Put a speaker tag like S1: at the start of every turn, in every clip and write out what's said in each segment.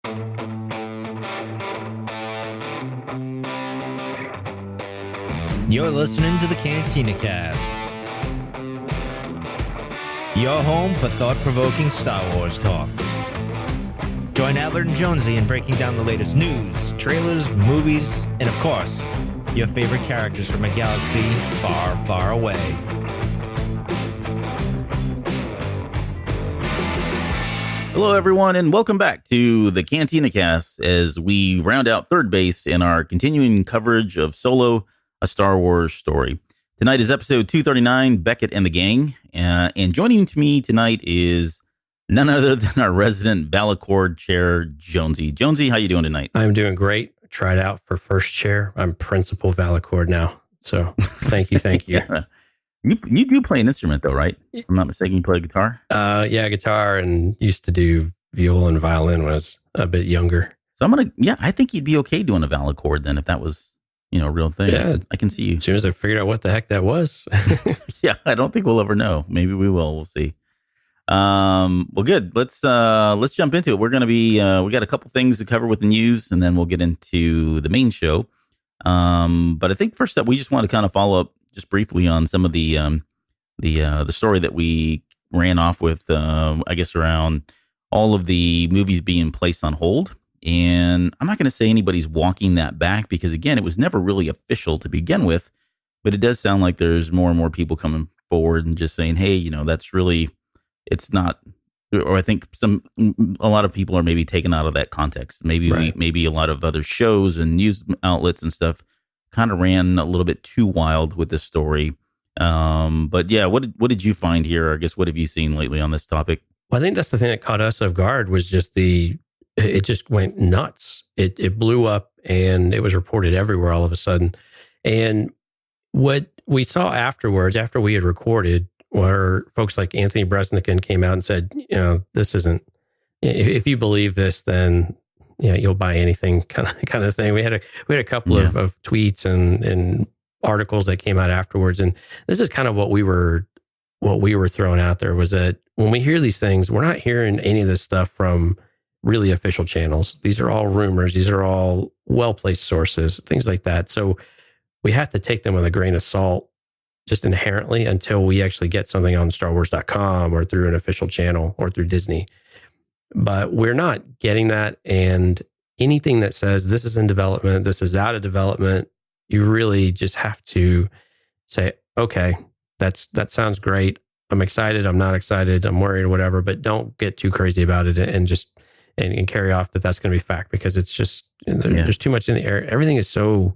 S1: You're listening to the Cantina Cast, your home for thought-provoking Star Wars talk. Join Albert and Jonesy in breaking down the latest news, trailers, movies, and of course, your favorite characters from a galaxy far, far away.
S2: Hello, everyone, and welcome back to the Cantina Cast as we round out third base in our continuing coverage of Solo, a Star Wars story. Tonight is episode 239, Beckett and the Gang. And joining me tonight is none other than our resident Valacord chair, Jonesy. Jonesy, how you doing tonight?
S3: I'm doing great. Tried out for first chair. I'm principal Valacord now. So thank you.
S2: Yeah. You do play an instrument, though, right? If I'm not mistaken, you play guitar?
S3: Yeah, guitar, and used to do viola and violin when I was a bit younger.
S2: So I think you'd be okay doing a Valacord then if that was, a real thing.
S3: Yeah.
S2: I can see you.
S3: As soon as I figured out what the heck that was.
S2: Yeah, I don't think we'll ever know. Maybe we will. We'll see. Well, good. Let's jump into it. We're going to be, we got a couple things to cover with the news, and then we'll get into the main show. But I think first up, we just want to kind of follow up just briefly on some of the story that we ran off with, I guess, around all of the movies being placed on hold. And I'm not going to say anybody's walking that back because, again, it was never really official to begin with. But it does sound like there's more and more people coming forward and just saying, hey, that's really, it's not, or I think a lot of people are maybe taken out of that context. Maybe maybe a lot of other shows and news outlets and stuff kind of ran a little bit too wild with this story. But yeah, what did you find here? I guess, what have you seen lately on this topic?
S3: Well, I think that's the thing that caught us off guard was just it just went nuts. It blew up and it was reported everywhere all of a sudden. And what we saw afterwards, after we had recorded, were folks like Anthony Bresnikan came out and said, this isn't, if you believe this, then you'll buy anything kind of thing. We had a couple of tweets and articles that came out afterwards. And this is kind of what we were throwing out there was that when we hear these things, we're not hearing any of this stuff from really official channels. These are all rumors. These are all well-placed sources, things like that. So we have to take them with a grain of salt just inherently until we actually get something on StarWars.com or through an official channel or through Disney. But we're not getting that. And anything that says this is in development, this is out of development, you really just have to say, okay, that sounds great. I'm excited. I'm not excited. I'm worried or whatever, but don't get too crazy about it and just and carry off that's going to be fact because it's just, there's too much in the air. Everything is so,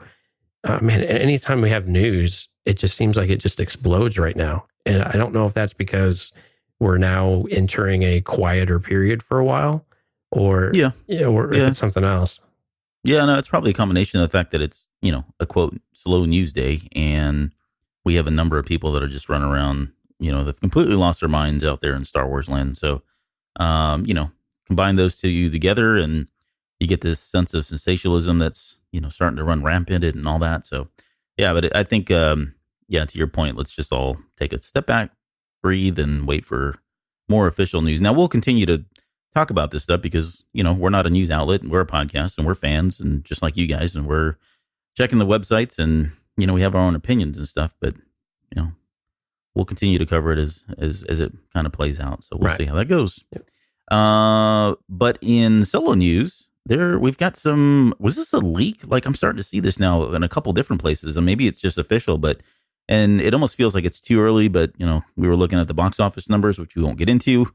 S3: anytime we have news, it just seems like it just explodes right now. And I don't know if that's because we're now entering a quieter period for a while or if it's something else.
S2: Yeah, no, it's probably a combination of the fact that it's, a quote, slow news day. And we have a number of people that are just running around, they've completely lost their minds out there in Star Wars land. So, combine those two together and you get this sense of sensationalism that's, starting to run rampant and all that. So, yeah, but I think, to your point, let's just all take a step back, breathe, and wait for more official news. Now, we'll continue to talk about this stuff because, we're not a news outlet and we're a podcast and we're fans and just like you guys and we're checking the websites and, we have our own opinions and stuff, but, we'll continue to cover it as it kind of plays out. So we'll see how that goes.
S3: Yep.
S2: But in Solo news, we've got some, was this a leak? Like I'm starting to see this now in a couple different places and maybe it's just official, and it almost feels like it's too early, but we were looking at the box office numbers, which we won't get into.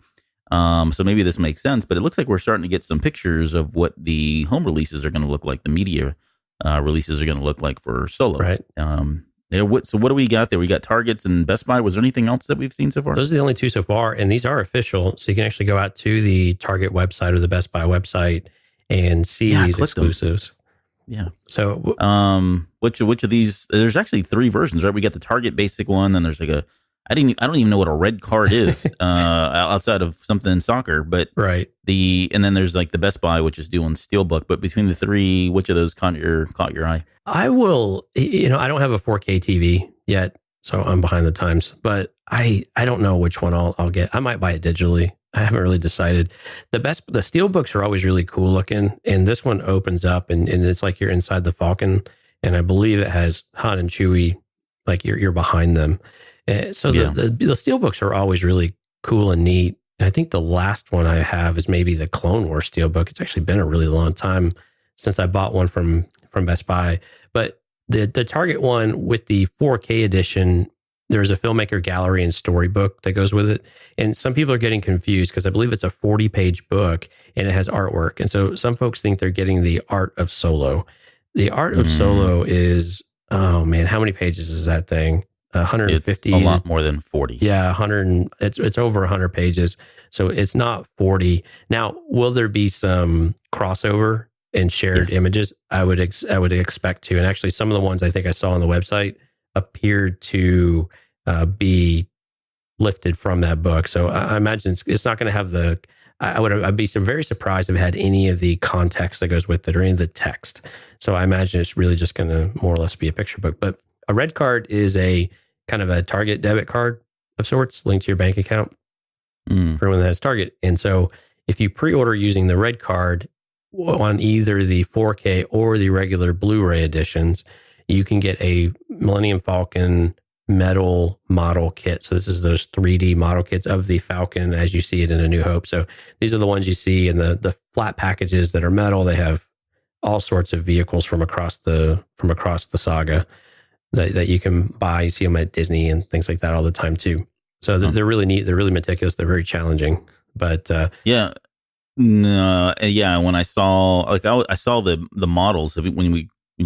S2: So maybe this makes sense, but it looks like we're starting to get some pictures of what the home releases are going to look like. The media releases are going to look like for Solo.
S3: Right.
S2: So what do we got there? We got Targets and Best Buy. Was there anything else that we've seen so far?
S3: Those are the only two so far, and these are official. So you can actually go out to the Target website or the Best Buy website and see these exclusives.
S2: Yeah.
S3: So,
S2: which of these? There's actually 3 versions, right? We got the Target basic one, then there's like I don't even know what a red card is outside of something in soccer, but
S3: right.
S2: And then there's like the Best Buy, which is doing Steelbook. But between the 3, which of those caught your eye?
S3: I will. I don't have a 4K TV yet, so I'm behind the times. But I don't know which one I'll get. I might buy it digitally. I haven't really decided. The steel books are always really cool looking, and this one opens up and it's like you're inside the Falcon, and I believe it has Han and Chewie, like you're behind them. So the steel books are always really cool and neat. And I think the last one I have is maybe the Clone Wars steel book. It's actually been a really long time since I bought one from Best Buy. But the Target one with the 4K edition, there's a filmmaker gallery and storybook that goes with it. And some people are getting confused because I believe it's a 40-page book and it has artwork. And so some folks think they're getting the Art of Solo. The Art of Solo is, oh man, how many pages is that thing? 150.
S2: It's a lot more than 40.
S3: Yeah, 100. It's over 100 pages. So it's not 40. Now, will there be some crossover and shared images? I would expect to. And actually, some of the ones I think I saw on the website appeared to be lifted from that book. So I imagine it's not going to have the. I'd be very surprised if it had any of the context that goes with it or any of the text. So I imagine it's really just going to more or less be a picture book. But a red card is a kind of a Target debit card of sorts linked to your bank account for anyone that has Target. And so if you pre-order using the red card on either the 4K or the regular Blu-ray editions, you can get a Millennium Falcon metal model kit. So this is those 3D model kits of the Falcon as you see it in A New Hope. So these are the ones you see in the flat packages that are metal. They have all sorts of vehicles from across the saga that you can buy. You see them at Disney and things like that all the time too. So they're really neat. They're really meticulous. They're very challenging. But
S2: when I saw I saw the models when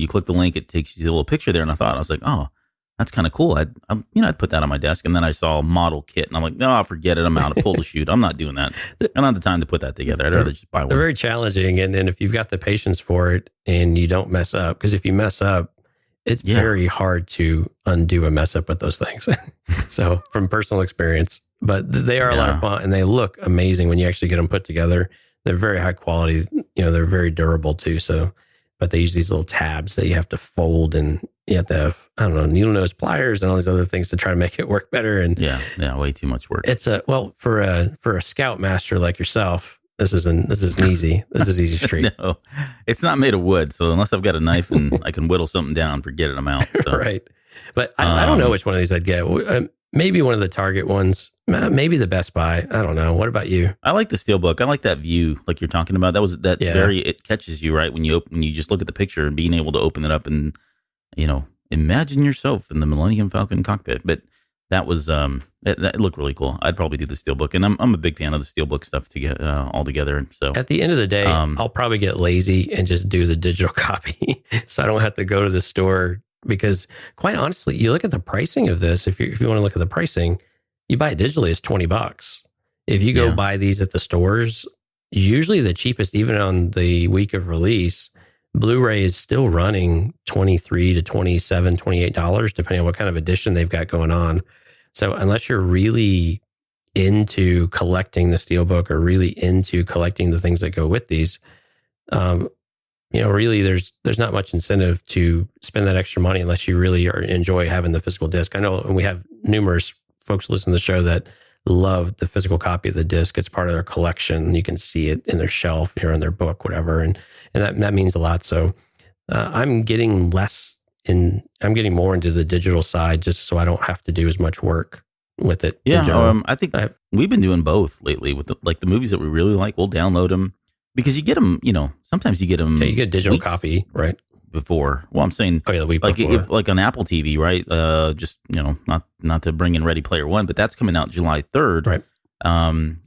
S2: you click the link, it takes you to a little picture there, and I was like, oh, that's kind of cool. I'd put that on my desk, and then I saw a model kit, and I'm like, no, forget it. I'm out of pull to shoot. I'm not doing that. I don't have the time to put that together. I'd rather just buy one.
S3: They're very challenging, and if you've got the patience for it, and you don't mess up, because if you mess up, it's very hard to undo a mess up with those things. So from personal experience, but they are a lot of fun, and they look amazing when you actually get them put together. They're very high quality. They're very durable too. So, but they use these little tabs that you have to fold, and you have to have, I don't know, needle nose pliers and all these other things to try to make it work better. And
S2: way too much work.
S3: It's for a scout master like yourself, this is easy. This is easy street.
S2: No, it's not made of wood. So unless I've got a knife and I can whittle something down, forget it. I'm out. So.
S3: Right. But I don't know which one of these I'd get. Maybe one of the Target ones. Maybe the Best Buy. I don't know. What about you?
S2: I like the Steelbook. I like that view, like you're talking about. It catches you right when you just look at the picture and being able to open it up and imagine yourself in the Millennium Falcon cockpit. But that was it looked really cool. I'd probably do the Steelbook, and I'm a big fan of the Steelbook stuff to get all together. So
S3: at the end of the day, I'll probably get lazy and just do the digital copy, so I don't have to go to the store. Because quite honestly, you look at the pricing of this. If you want to look at the pricing, you buy it digitally, it's $20. If you go buy these at the stores, usually the cheapest, even on the week of release, Blu-ray is still running $23 to $27, $28, depending on what kind of edition they've got going on. So unless you're really into collecting the Steelbook or really into collecting the things that go with these, really there's not much incentive to spend that extra money unless you really enjoy having the physical disc. I know, and we have numerous folks listen to the show that love the physical copy of the disc. It's part of their collection. You can see it in their shelf or in their book, whatever. And that means a lot. So I'm getting more into the digital side just so I don't have to do as much work with it.
S2: Yeah. I think we've been doing both lately with the movies that we really like. We'll download them because you get them, sometimes you get them.
S3: Yeah, you get a digital copy, right?
S2: Before. Well, I'm saying,
S3: the week
S2: like
S3: before.
S2: if like on Apple TV, right? Just not to bring in Ready Player One, but that's coming out July 3rd,
S3: right?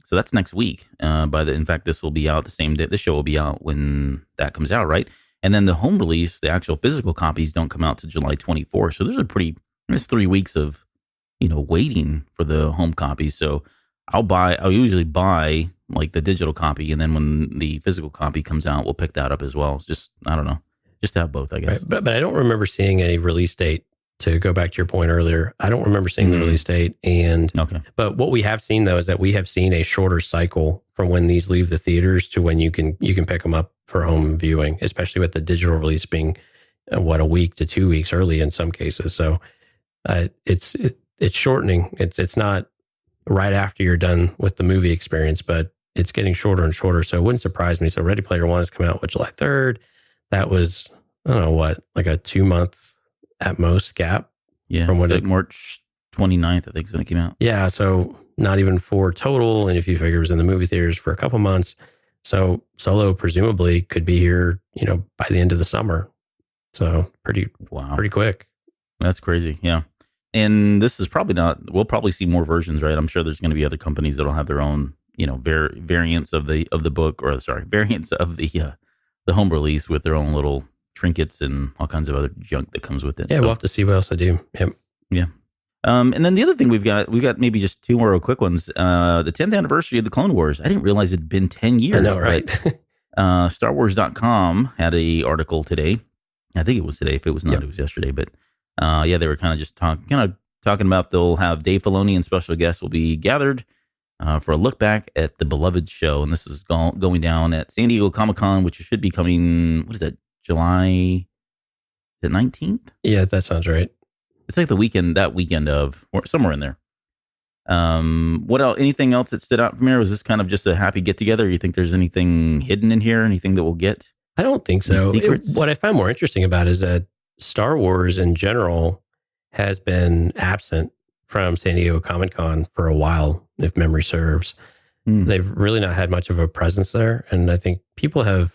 S2: So that's next week. In fact, this will be out the same day. This show will be out when that comes out, right? And then the home release, the actual physical copies don't come out to July 24th. So there's 3 weeks of waiting for the home copies. So I'll usually buy like the digital copy, and then when the physical copy comes out, we'll pick that up as well. It's just, I don't know. Just to have both, I guess.
S3: Right. But I don't remember seeing a release date. To go back to your point earlier, I don't remember seeing the release date. But what we have seen though is that we have seen a shorter cycle from when these leave the theaters to when you can pick them up for home viewing, especially with the digital release being a week to 2 weeks early in some cases. So it's shortening. It's not right after you're done with the movie experience, but it's getting shorter and shorter. So it wouldn't surprise me. So Ready Player One is coming out with July 3rd. That was, I don't know what, like a 2-month at most gap.
S2: Yeah.
S3: From when
S2: like March 29th, I think is when it came out.
S3: Yeah. So not even 4 total. And if you figure it was in the movie theaters for a couple months. So Solo presumably could be here, by the end of the summer. So pretty quick.
S2: That's crazy. Yeah. And this is probably not, we'll probably see more versions, right? I'm sure there's going to be other companies that'll have their own, variants of the book, or variants of the home release with their own little trinkets and all kinds of other junk that comes with it.
S3: Yeah. We'll have to see what else they do. Yep.
S2: Yeah. And then the other thing we've got maybe just 2 more quick ones. The 10th anniversary of the Clone Wars. I didn't realize it'd been 10 years.
S3: I know, right?
S2: StarWars.com had a article today. I think it was today. If it was not, It was yesterday. But they were kind of just talking about they'll have Dave Filoni and special guests will be gathered for a look back at the beloved show. And this is going down at San Diego Comic-Con, which should be coming, what is that, July the 19th?
S3: Yeah, that sounds right.
S2: It's like that weekend of, or somewhere in there. What else? Anything else that stood out from here? Was this kind of just a happy get together? You think there's anything hidden in here? Anything that we'll get?
S3: I don't think so. What I find more interesting about it is that Star Wars in general has been absent from San Diego Comic-Con for a while, if memory serves. They've really not had much of a presence there. And I think people have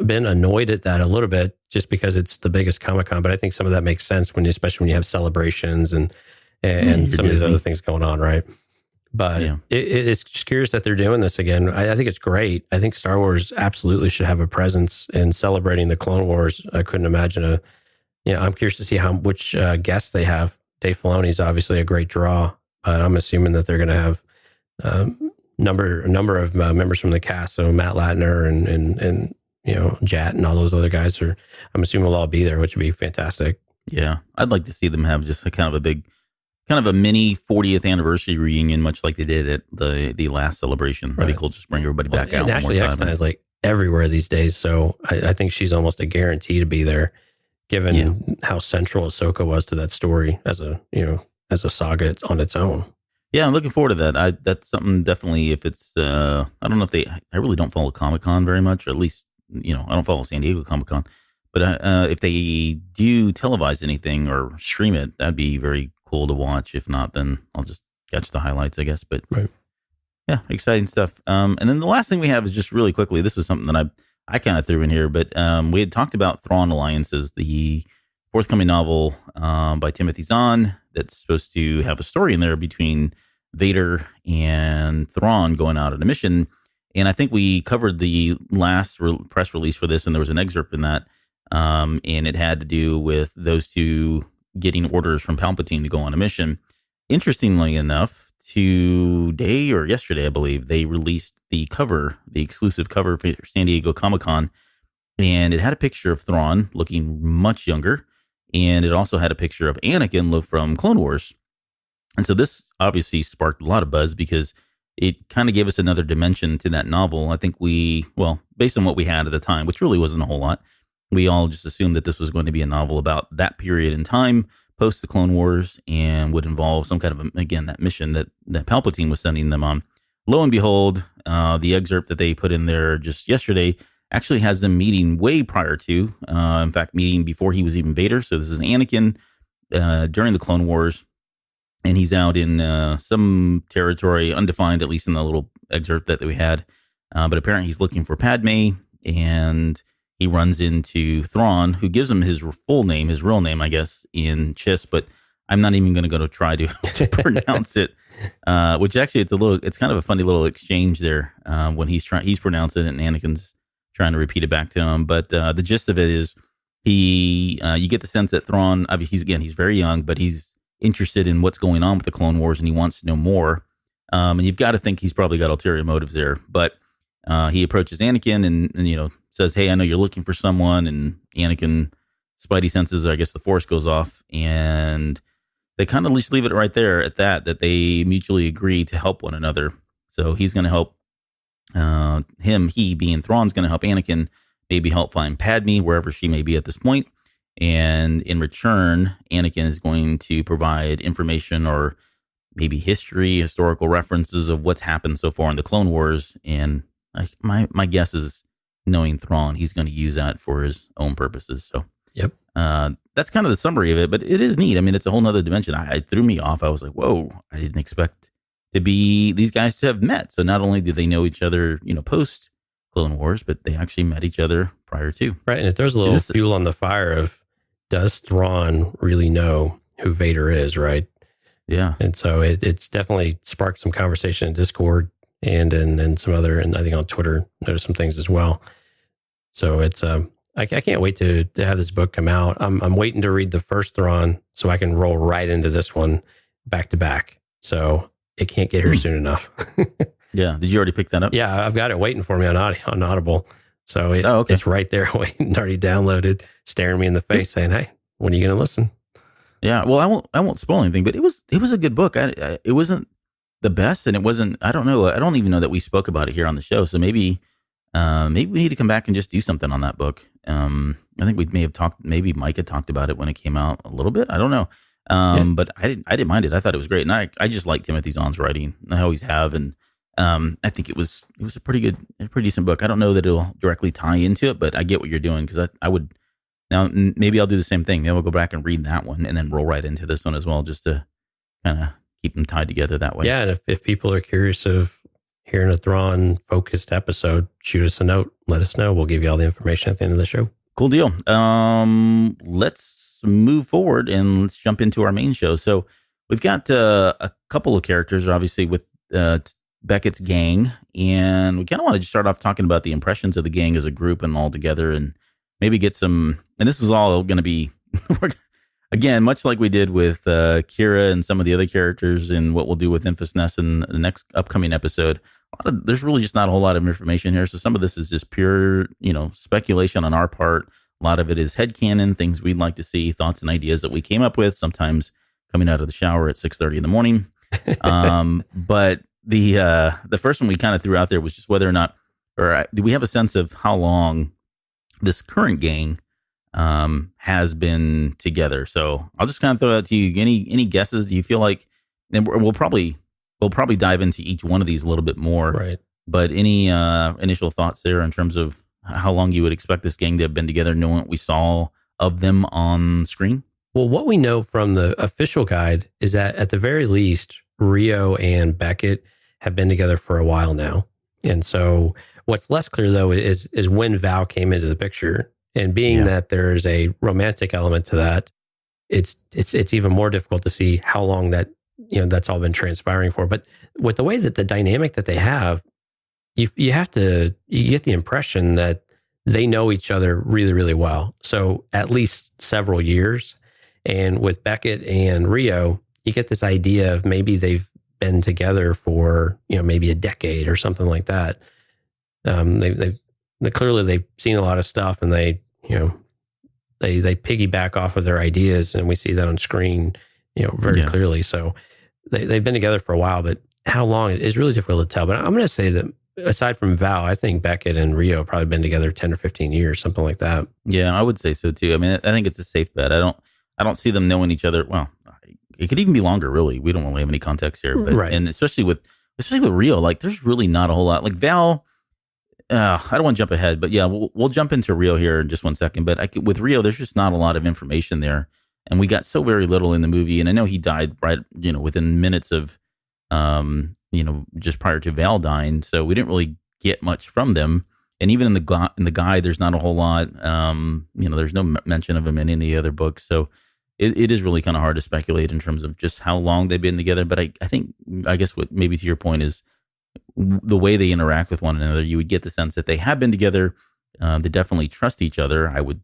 S3: been annoyed at that a little bit just because it's the biggest Comic-Con. But I think some of that makes sense especially when you have celebrations and some of these other things going on, right? But it's just curious that they're doing this again. I think it's great. I think Star Wars absolutely should have a presence in celebrating the Clone Wars. I couldn't imagine I'm curious to see which guests they have. Dave Filoni is obviously a great draw, but I'm assuming that they're going to have a number of members from the cast. So Matt Latner and Jat and all those other guys I'm assuming will all be there, which would be fantastic.
S2: Yeah. I'd like to see them have just kind of a mini 40th anniversary reunion, much like they did at the last celebration. That'd be cool. Just bring everybody back out.
S3: And actually, Eckstein is like everywhere these days. So I think she's almost a guarantee to be there, given how central Ahsoka was to that story as a saga on its own.
S2: Yeah, I'm looking forward to that. That's something definitely. If it's, I don't know if I really don't follow Comic-Con very much, or at least I don't follow San Diego Comic-Con. But if they do televise anything or stream it, that'd be very cool to watch. If not, then I'll just catch the highlights, I guess. But yeah, exciting stuff. And then the last thing we have is just really quickly. This is something that I kind of threw in here, but we had talked about Thrawn Alliances, the forthcoming novel by Timothy Zahn that's supposed to have a story in there between Vader and Thrawn going out on a mission. And I think we covered the last press release for this, and there was an excerpt in that. And it had to do with those two getting orders from Palpatine to go on a mission. Interestingly enough, today or yesterday, I believe, they released the exclusive cover for San Diego Comic-Con, and it had a picture of Thrawn looking much younger, and it also had a picture of Anakin from Clone Wars. And so this obviously sparked a lot of buzz because it kind of gave us another dimension to that novel. I think based on what we had at the time, which really wasn't a whole lot, we all just assumed that this was going to be a novel about that period in time, post the Clone Wars, and would involve some kind of, that mission that Palpatine was sending them on. Lo and behold, the excerpt that they put in there just yesterday actually has them meeting way prior to, in fact, meeting before he was even Vader. So this is Anakin during the Clone Wars, and he's out in some territory, undefined, at least in the little excerpt that we had. But apparently he's looking for Padme, and he runs into Thrawn, who gives him his full name, his real name, I guess, in Chiss, but I'm not even going to try to pronounce it. Which actually, it's kind of a funny little exchange there when he's pronouncing it and Anakin's trying to repeat it back to him. But the gist of it is, you get the sense that Thrawn, obviously, he's very young, but he's interested in what's going on with the Clone Wars, and he wants to know more. And you've got to think he's probably got ulterior motives there. But he approaches Anakin and says, "Hey, I know you're looking for someone." And Anakin, spidey senses, I guess the Force goes off, and they kind of just leave it right there at that they mutually agree to help one another. So he's going to help he being Thrawn's going to help Anakin maybe help find Padme wherever she may be at this point. And in return, Anakin is going to provide information or maybe historical references of what's happened so far in the Clone Wars. And my guess is, knowing Thrawn, he's going to use that for his own purposes. So
S3: Yep.
S2: That's kind of the summary of it, but it is neat. I mean, it's a whole nother dimension. It threw me off. I was like, whoa, I didn't expect these guys to have met. So not only did they know each other, post Clone Wars, but they actually met each other prior to.
S3: Right. And it throws a little fuel on the fire of, does Thrawn really know who Vader is, right?
S2: Yeah.
S3: And so it's definitely sparked some conversation in Discord and some other, and I think on Twitter, noticed some things as well. So it's, I can't wait to have this book come out. I'm waiting to read the first Thrawn so I can roll right into this one back to back. So it can't get here soon enough.
S2: Yeah. Did you already pick that up?
S3: Yeah, I've got it waiting for me on Audible. So it's right there waiting, already downloaded, staring me in the face saying, hey, when are you going to listen?
S2: Yeah. Well, I won't spoil anything, but it was a good book. It wasn't the best, and it wasn't, I don't know. I don't even know that we spoke about it here on the show. So maybe we need to come back and just do something on that book. I think we may have talked, maybe Mike had talked about it when it came out a little bit. I don't know. But I didn't mind it. I thought it was great. And I just like Timothy Zahn's writing. I always have. And I think it was a pretty decent book. I don't know that it'll directly tie into it, but I get what you're doing, because I would, now maybe I'll do the same thing. Maybe I'll go back and read that one and then roll right into this one as well, just to kind of keep them tied together that way.
S3: Yeah. And if people are curious of hearing a Thrawn focused episode, shoot us a note, let us know. We'll give you all the information at the end of the show. Cool
S2: deal. Let's move forward and let's jump into our main show. So we've got a couple of characters, obviously, with Beckett's gang, and we kind of want to just start off talking about the impressions of the gang as a group and all together, and maybe get some, and this is all going to be, again, much like we did with Kira and some of the other characters, and what we'll do with Infus Nest in the next upcoming episode. There's really just not a whole lot of information here. So some of this is just pure, speculation on our part. A lot of it is headcanon, things we'd like to see, thoughts and ideas that we came up with, sometimes coming out of the shower at 6:30 in the morning. But the first one we kind of threw out there was just whether or not, or do we have a sense of how long this current gang has been together? So I'll just kind of throw it out to you. Any guesses? Do you feel like, and we'll probably dive into each one of these a little bit more.
S3: Right.
S2: But any initial thoughts there in terms of how long you would expect this gang to have been together, knowing what we saw of them on screen?
S3: Well, what we know from the official guide is that at the very least, Rio and Beckett have been together for a while now. And so what's less clear, though, is when Val came into the picture. And being that there's a romantic element to that, it's even more difficult to see how long that, that's all been transpiring for. But with the way that the dynamic that they have, you get the impression that they know each other really, really well. So at least several years. And with Beckett and Rio, you get this idea of maybe they've been together for, maybe a decade or something like that. Clearly they've seen a lot of stuff, and they piggyback off of their ideas, and we see that on screen, very clearly. So they've been together for a while, but how long is really difficult to tell. But I'm going to say that aside from Val, I think Beckett and Rio have probably been together 10 or 15 years, something like that.
S2: Yeah, I would say so too. I mean, I think it's a safe bet. I don't see them knowing each other. Well, it could even be longer, really. We don't really have any context here, but
S3: right.
S2: And especially with Rio, like there's really not a whole lot. Like Val, I don't want to jump ahead, but yeah, we'll jump into Rio here in just 1 second. But with Rio, there's just not a lot of information there, and we got so very little in the movie. And I know he died right, within minutes of, just prior to Val dying, so we didn't really get much from them. And even in the guide, there's not a whole lot. There's no mention of him in any of the other books, so it is really kind of hard to speculate in terms of just how long they've been together. But I guess what maybe to your point is the way they interact with one another. You would get the sense that they have been together. They definitely trust each other. I would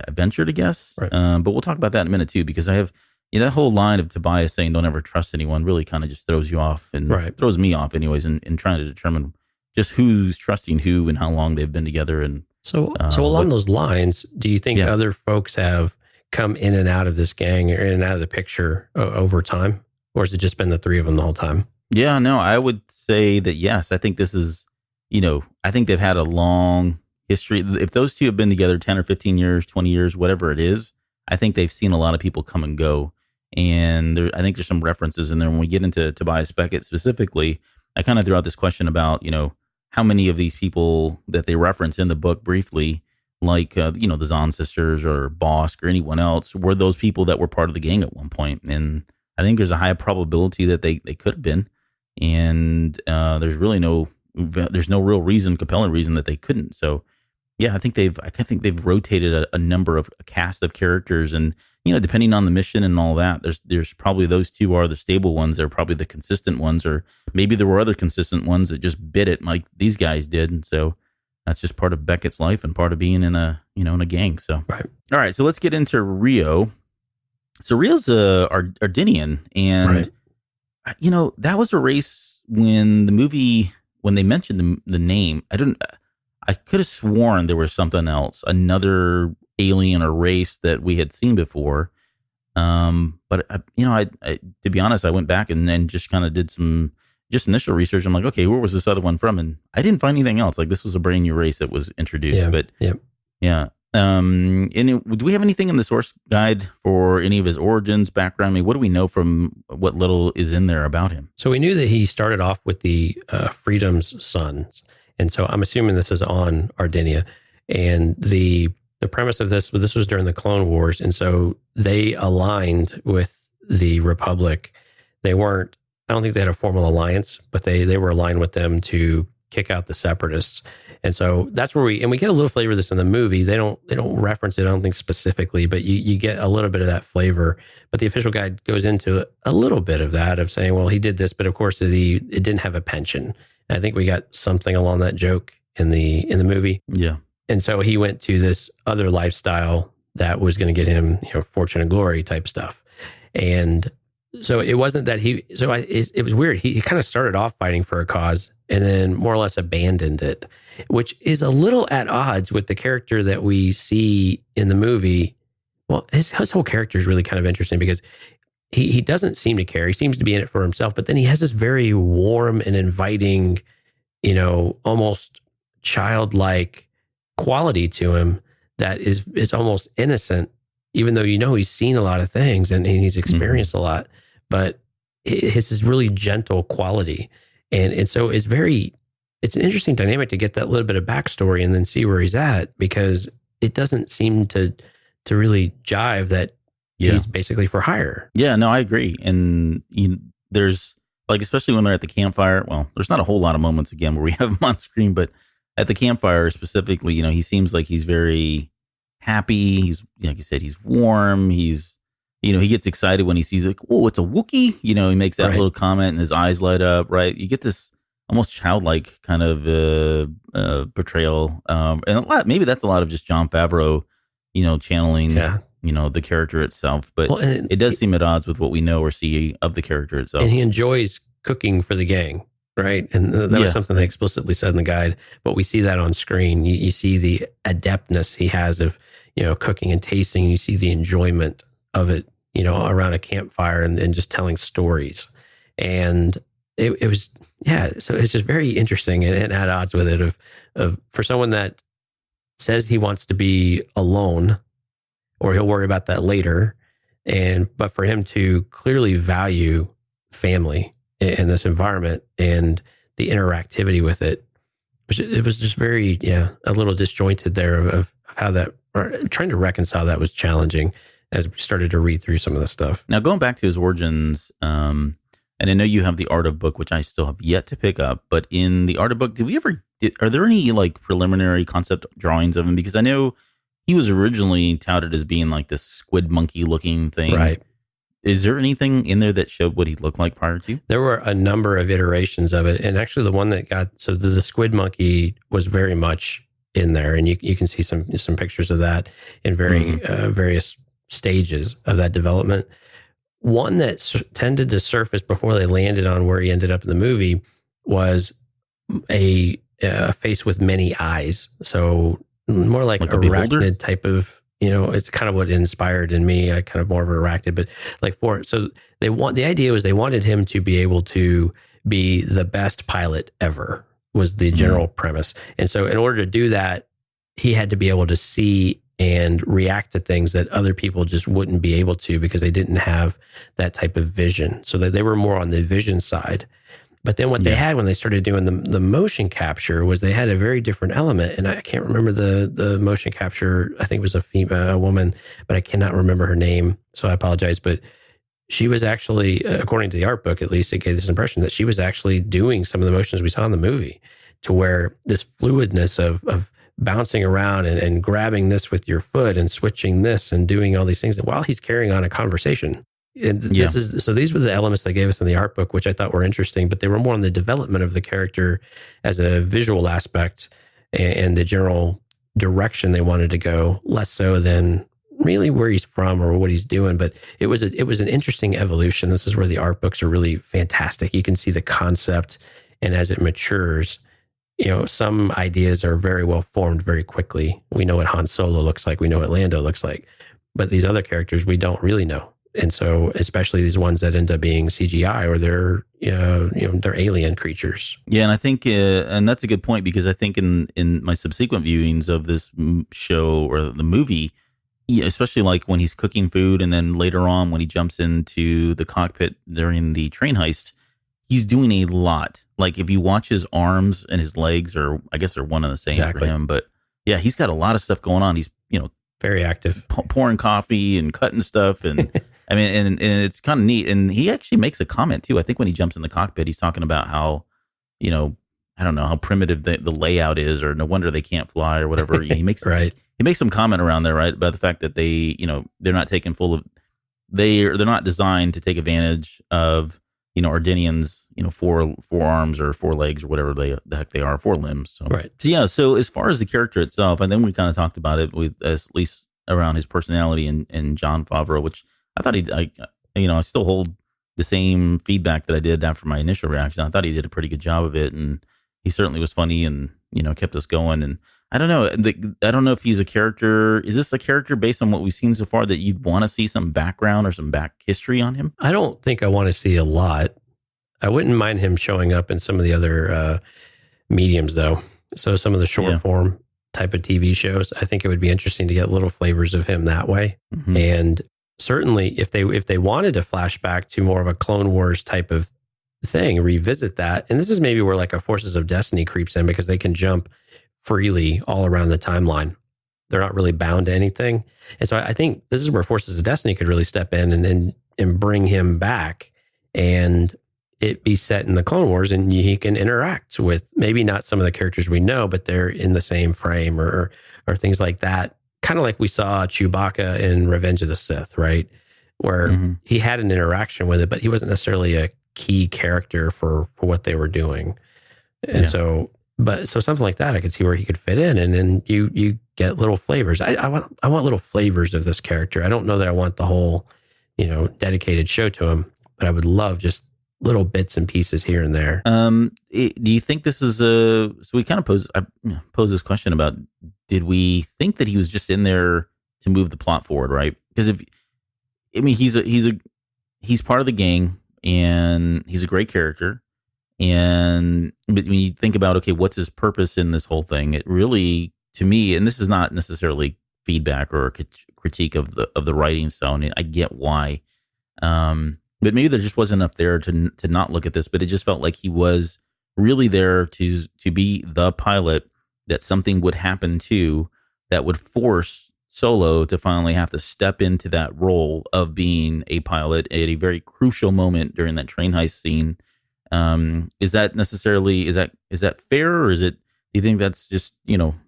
S2: venture to guess.
S3: Right.
S2: But we'll talk about that in a minute too, because I have that whole line of Tobias saying "Don't ever trust anyone" really kind of just throws you off, and throws me off, anyways, in trying to determine just who's trusting who and how long they've been together. And
S3: so along those lines, do you think other folks have come in and out of this gang or in and out of the picture over time, or has it just been the three of them the whole time?
S2: Yeah, no, I would say that yes. I think this is, I think they've had a long history. If those two have been together 10 or 15 years, 20 years, whatever it is, I think they've seen a lot of people come and go. And I think there's some references in there. When we get into Tobias Beckett specifically, I kind of threw out this question about, how many of these people that they reference in the book briefly, like, the Zahn sisters or Bosk or anyone else, were those people that were part of the gang at one point. And I think there's a high probability that they could have been. And there's no real compelling reason that they couldn't. So, yeah, I think they've rotated a number of a cast of characters, and depending on the mission and all that, there's probably those two are the stable ones. They're probably the consistent ones, or maybe there were other consistent ones that just bit it like these guys did. And so that's just part of Beckett's life and part of being in a gang. So,
S3: right.
S2: All right, so let's get into Rio. So Rio's Ardennian, and that was a race when they mentioned the name. I could have sworn there was something else, another alien or race that we had seen before. But I to be honest, I went back and then just kind of did some just initial research. I'm like, okay, where was this other one from? And I didn't find anything else. Like, this was a brand new race that was introduced.
S3: Yeah,
S2: but
S3: yeah.
S2: Do we have anything in the source guide for any of his origins, background? I mean, what do we know from what little is in there about him?
S3: So we knew that he started off with the Freedom's Sons. And so I'm assuming this is on Ardennia. And the premise of this was during the Clone Wars. And so they aligned with the Republic. I don't think they had a formal alliance, but they were aligned with them to kick out the Separatists. And so that's where we get a little flavor of this in the movie. They don't reference it, I don't think specifically, but you get a little bit of that flavor. But the official guide goes into a little bit of that, of saying, well, he did this, but of course it didn't have a pension. And I think we got something along that joke in the movie.
S2: Yeah.
S3: And so he went to this other lifestyle that was going to get him, fortune and glory type stuff. And so it wasn't that it was weird. He kind of started off fighting for a cause and then more or less abandoned it, which is a little at odds with the character that we see in the movie. Well, his whole character is really kind of interesting because he doesn't seem to care. He seems to be in it for himself, but then he has this very warm and inviting, almost childlike quality to him that it's almost innocent, even though he's seen a lot of things and he's experienced a lot. But it's this really gentle quality. And so it's an interesting dynamic to get that little bit of backstory and then see where he's at, because it doesn't seem to really jive that he's basically for hire. Yeah,
S2: no, I agree. And there's, like, especially when they're at the campfire, well, there's not a whole lot of moments again where we have him on screen, but at the campfire specifically, he seems like he's very happy. He's, like you said, he's warm. He's, he gets excited when he sees, like, oh, it's a Wookiee. He makes that little comment and his eyes light up, right? You get this almost childlike kind of portrayal. And maybe that's a lot of just Jon Favreau, channeling, the character itself. But it does seem at odds with what we know or see of the character itself.
S3: And he enjoys cooking for the gang, right? And that was something they explicitly said in the guide. But we see that on screen. You see the adeptness he has of, cooking and tasting. You see the enjoyment of it, around a campfire and just telling stories. And it was, so it's just very interesting and at odds with it of for someone that says he wants to be alone, or he'll worry about that later. But for him to clearly value family in this environment and the interactivity with it, it was just very, a little disjointed there of how that, or trying to reconcile that was challenging as we started to read through some of the stuff.
S2: Now, going back to his origins, and I know you have the Art of Book, which I still have yet to pick up, but in the Art of Book, are there any like preliminary concept drawings of him? Because I know he was originally touted as being like this squid monkey looking thing.
S3: Right.
S2: Is there anything in there that showed what he looked like prior to?
S3: There were a number of iterations of it. And actually the one that the squid monkey was very much in there. And you can see some pictures of that in various stages of that development. One that tended to surface before they landed on where he ended up in the movie was a face with many eyes. So more like arachnid type of, it's kind of what inspired in me. I kind of more of an arachnid, but the idea was they wanted him to be able to be the best pilot ever, was the general premise. And so in order to do that, he had to be able to see and react to things that other people just wouldn't be able to because they didn't have that type of vision. So that they were more on the vision side. But then what they had when they started doing the motion capture was they had a very different element. And I can't remember the motion capture. I think it was a woman, but I cannot remember her name. So I apologize. But she was actually, according to the art book, at least, it gave this impression that she was actually doing some of the motions we saw in the movie, to where this fluidness of bouncing around and grabbing this with your foot and switching this and doing all these things while he's carrying on a conversation. And these were the elements they gave us in the art book, which I thought were interesting, but they were more on the development of the character as a visual aspect and the general direction they wanted to go, less so than really where he's from or what he's doing. But it was an interesting evolution. This is where the art books are really fantastic. You can see the concept, and as it matures, some ideas are very well formed very quickly. We know what Han Solo looks like. We know what Lando looks like. But these other characters, we don't really know. And so, especially these ones that end up being CGI or they're alien creatures.
S2: Yeah, and I think, and that's a good point, because I think in my subsequent viewings of this show or the movie, especially like when he's cooking food, and then later on when he jumps into the cockpit during the train heist, he's doing a lot. Like if you watch his arms and his legs, or I guess they're one and the same for him, but yeah, he's got a lot of stuff going on. He's
S3: very active,
S2: pouring coffee and cutting stuff, and I mean, and it's kind of neat. And he actually makes a comment too. I think when he jumps in the cockpit, he's talking about how, I don't know how primitive the layout is, or no wonder they can't fly or whatever. He makes he makes some comment around there, right, about the fact that they, they're not taking they're not designed to take advantage of, Ardenians, four arms or four legs or whatever the heck they are, four limbs. So,
S3: right.
S2: So yeah. So as far as the character itself, and then we kind of talked about it with at least around his personality and Jon Favreau, which I thought I still hold the same feedback that I did after my initial reaction. I thought he did a pretty good job of it, and he certainly was funny and, kept us going. And I don't know. I don't know if he's a character. Is this a character based on what we've seen so far that you'd want to see some background or some back history on him?
S3: I don't think I want to see a lot. I wouldn't mind him showing up in some of the other mediums, though. So some of the short form type of TV shows, I think it would be interesting to get little flavors of him that way. Mm-hmm. And certainly if they wanted to flash back to more of a Clone Wars type of thing, revisit that. And this is maybe where like a Forces of Destiny creeps in, because they can jump freely all around the timeline. They're not really bound to anything. And so I think this is where Forces of Destiny could really step in and bring him back, and it be set in the Clone Wars, and he can interact with maybe not some of the characters we know, but they're in the same frame or things like that. Kind of like we saw Chewbacca in Revenge of the Sith, right? Where he had an interaction with it, but he wasn't necessarily a key character for what they were doing. And so something like that, I could see where he could fit in, and then you get little flavors. I want little flavors of this character. I don't know that I want the whole, dedicated show to him, but I would love just little bits and pieces here and there.
S2: Do you think this is so we kind of posed this question about, did we think that he was just in there to move the plot forward, right? Because he's part of the gang, and he's a great character. But when you think about, okay, what's his purpose in this whole thing? It really, to me, and this is not necessarily feedback or a critique of the writing style, and I get why. But maybe there just wasn't enough there to not look at this, but it just felt like he was really there to be the pilot that something would happen to that would force Solo to finally have to step into that role of being a pilot at a very crucial moment during that train heist scene. Is that fair, or is it, do you think that's just,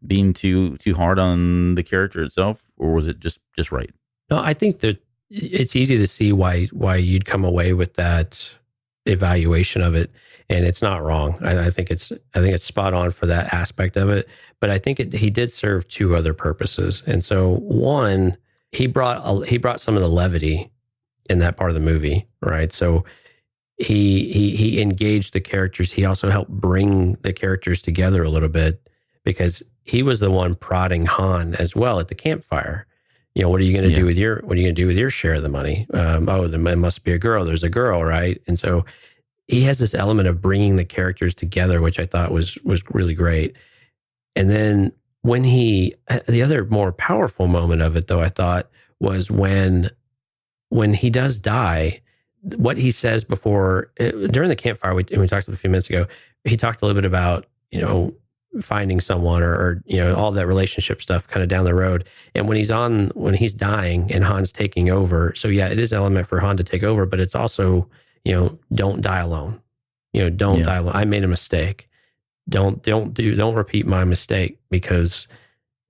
S2: being too hard on the character itself, or was it just right?
S3: No, I think that it's easy to see why you'd come away with that evaluation of it, and it's not wrong. I think it's spot on for that aspect of it. But I think he did serve two other purposes. And so one, he brought some of the levity in that part of the movie, right? So he engaged the characters. He also helped bring the characters together a little bit, because he was the one prodding Han as well at the campfire. What are you going to do with your share of the money? There must be a girl. There's a girl, right? And so he has this element of bringing the characters together, which I thought was really great. And then when the other more powerful moment of it, though, I thought was when he does die, what he says before during the campfire, we talked a few minutes ago, he talked a little bit about, finding someone or all that relationship stuff kind of down the road. And when he's dying and Han's taking over. So yeah, it is an element for Han to take over, but it's also, don't die alone. Don't die alone. I made a mistake. Don't repeat my mistake, because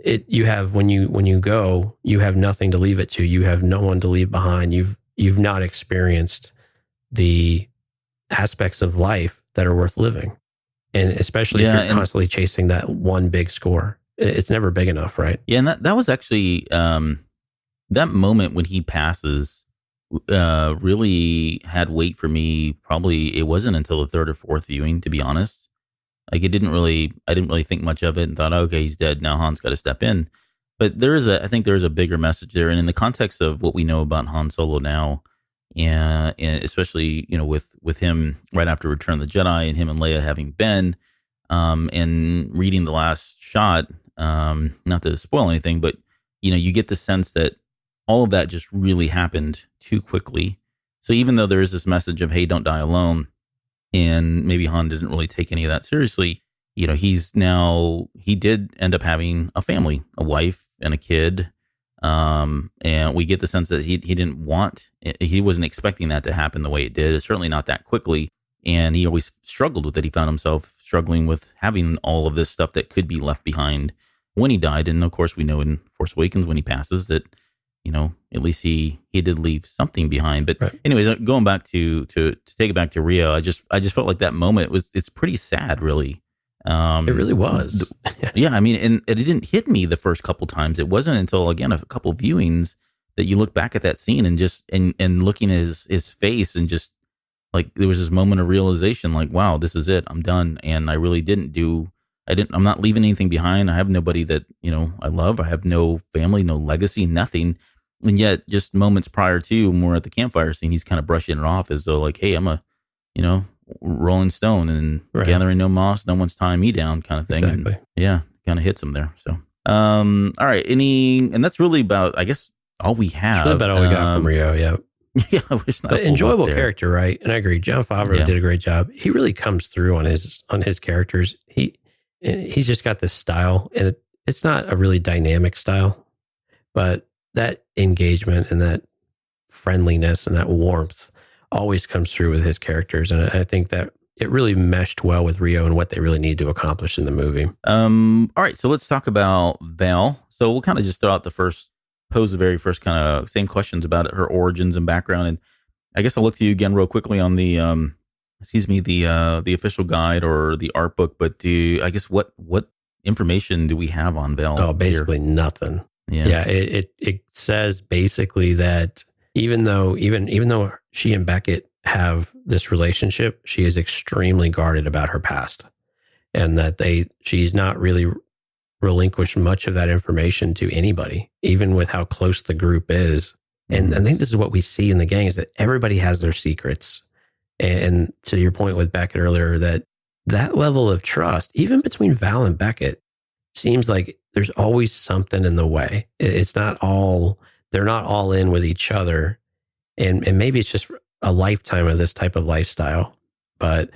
S3: when you go, you have nothing to leave it to. You have no one to leave behind. You've not experienced the aspects of life that are worth living. And especially if you're constantly chasing that one big score, it's never big enough, right?
S2: Yeah, and that was actually that moment when he passes really had weight for me. Probably it wasn't until the third or fourth viewing, to be honest. Like I didn't really think much of it and thought, okay, he's dead now. Han's got to step in. But I think there is a bigger message there, and in the context of what we know about Han Solo now, and especially with him right after Return of the Jedi and him and Leia having been, and reading The Last Shot, not to spoil anything, but you get the sense that all of that just really happened too quickly. So even though there is this message of, hey, don't die alone, and maybe Han didn't really take any of that seriously, he did end up having a family, a wife and a kid. And we get the sense that he wasn't expecting that to happen the way it did. It's certainly not that quickly. And he always struggled with it. He found himself struggling with having all of this stuff that could be left behind when he died. And of course, we know in Force Awakens when he passes that, at least he did leave something behind. But right. Anyways, going back to take it back to Rio, I just felt like that moment it's pretty sad, really.
S3: It really was.
S2: Yeah, I mean, and it didn't hit me the first couple times. It wasn't until, again, a couple viewings that you look back at that scene and just and looking at his face, and just like there was this moment of realization, like, wow, this is it. I'm done. And I really I'm not leaving anything behind. I have nobody that, I love. I have no family, no legacy, nothing. And yet just moments prior to when we're at the campfire scene, he's kind of brushing it off as though like, hey, I'm a, Rolling Stone and gathering no moss, no one's tying me down kind of thing.
S3: Exactly.
S2: And yeah, kind of hits him there. So, all right. And that's really about, I guess, all we have.
S3: That's really about all we got from Rio. Yeah.
S2: Yeah. But
S3: enjoyable character, right? And I agree. Jon Favreau did a great job. He really comes through on his characters. He's just got this style, and it's not a really dynamic style, but that engagement and that friendliness and that warmth always comes through with his characters. And I think that it really meshed well with Rio and what they really need to accomplish in the movie.
S2: All right. So let's talk about Val. So we'll kind of just pose the very first kind of same questions about her origins and background. And I guess I'll look to you again real quickly on the, the official guide or the art book. But what information do we have on Val?
S3: Oh, basically nothing. Yeah. It says basically that even though she and Beckett have this relationship, she is extremely guarded about her past, and that she's not really relinquished much of that information to anybody, even with how close the group is. And I think this is what we see in the gang, is that everybody has their secrets. And to your point with Beckett earlier, that level of trust, even between Val and Beckett, seems like there's always something in the way. They're not all in with each other. And maybe it's just a lifetime of this type of lifestyle, but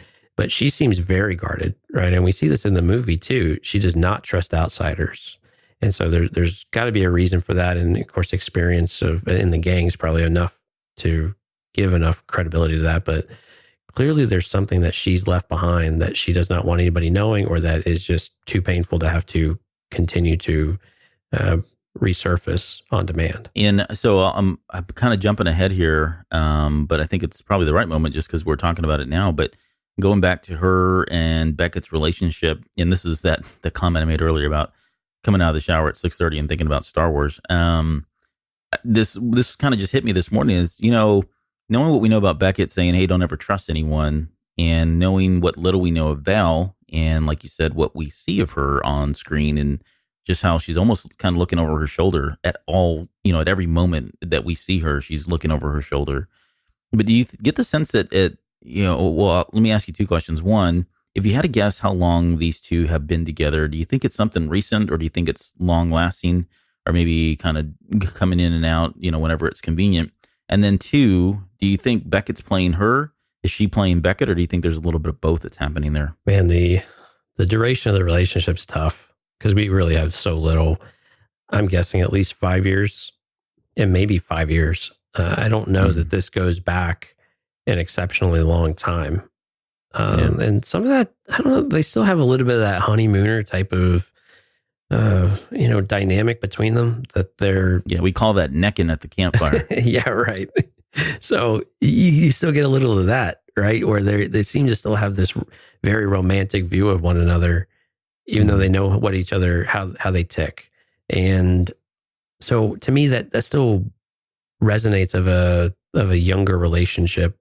S3: she seems very guarded, right? And we see this in the movie too. She does not trust outsiders. And so there's got to be a reason for that. And of course, experience in the gang is probably enough to give enough credibility to that. But clearly there's something that she's left behind that she does not want anybody knowing, or that is just too painful to have to continue to resurface on demand.
S2: And so I'm kind of jumping ahead here, but I think it's probably the right moment just because we're talking about it now. But going back to her and Beckett's relationship, and this is the comment I made earlier about coming out of the shower at 6:30 and thinking about Star Wars. This kind of just hit me this morning is, knowing what we know about Beckett saying, hey, don't ever trust anyone, and knowing what little we know of Val, and like you said, what we see of her on screen, and just how she's almost kind of looking over her shoulder at all, at every moment that we see her, she's looking over her shoulder. But do you get the sense that well, let me ask you two questions. One, if you had to guess how long these two have been together, do you think it's something recent, or do you think it's long lasting, or maybe kind of coming in and out, whenever it's convenient? And then 2, do you think Beckett's playing her? Is she playing Beckett, or do you think there's a little bit of both that's happening there?
S3: Man, the duration of the relationship's tough because we really have so little. I'm guessing at least 5 years, and maybe 5 years. I don't know that this goes back an exceptionally long time. And some of that, I don't know, they still have a little bit of that honeymooner type of, dynamic between them that they're...
S2: Yeah, we call that necking at the campfire.
S3: Yeah, right. So you still get a little of that, right? Where they seem to still have this very romantic view of one another, even though they know what each other, how they tick. And so to me, that still resonates of a younger relationship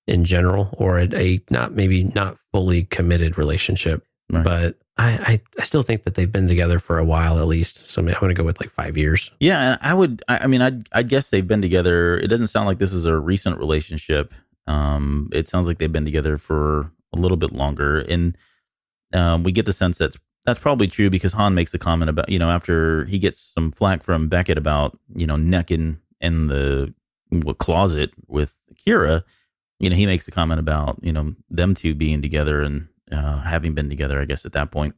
S3: in general, or a not fully committed relationship.
S2: Right.
S3: But I still think that they've been together for a while at least. So I'm going to go with like 5 years.
S2: Yeah, and I'd guess they've been together. It doesn't sound like this is a recent relationship. It sounds like they've been together for a little bit longer, and we get the sense that's probably true because Han makes a comment about, after he gets some flack from Beckett about, necking in the closet with Kira, he makes a comment about, them two being together and having been together, I guess, at that point.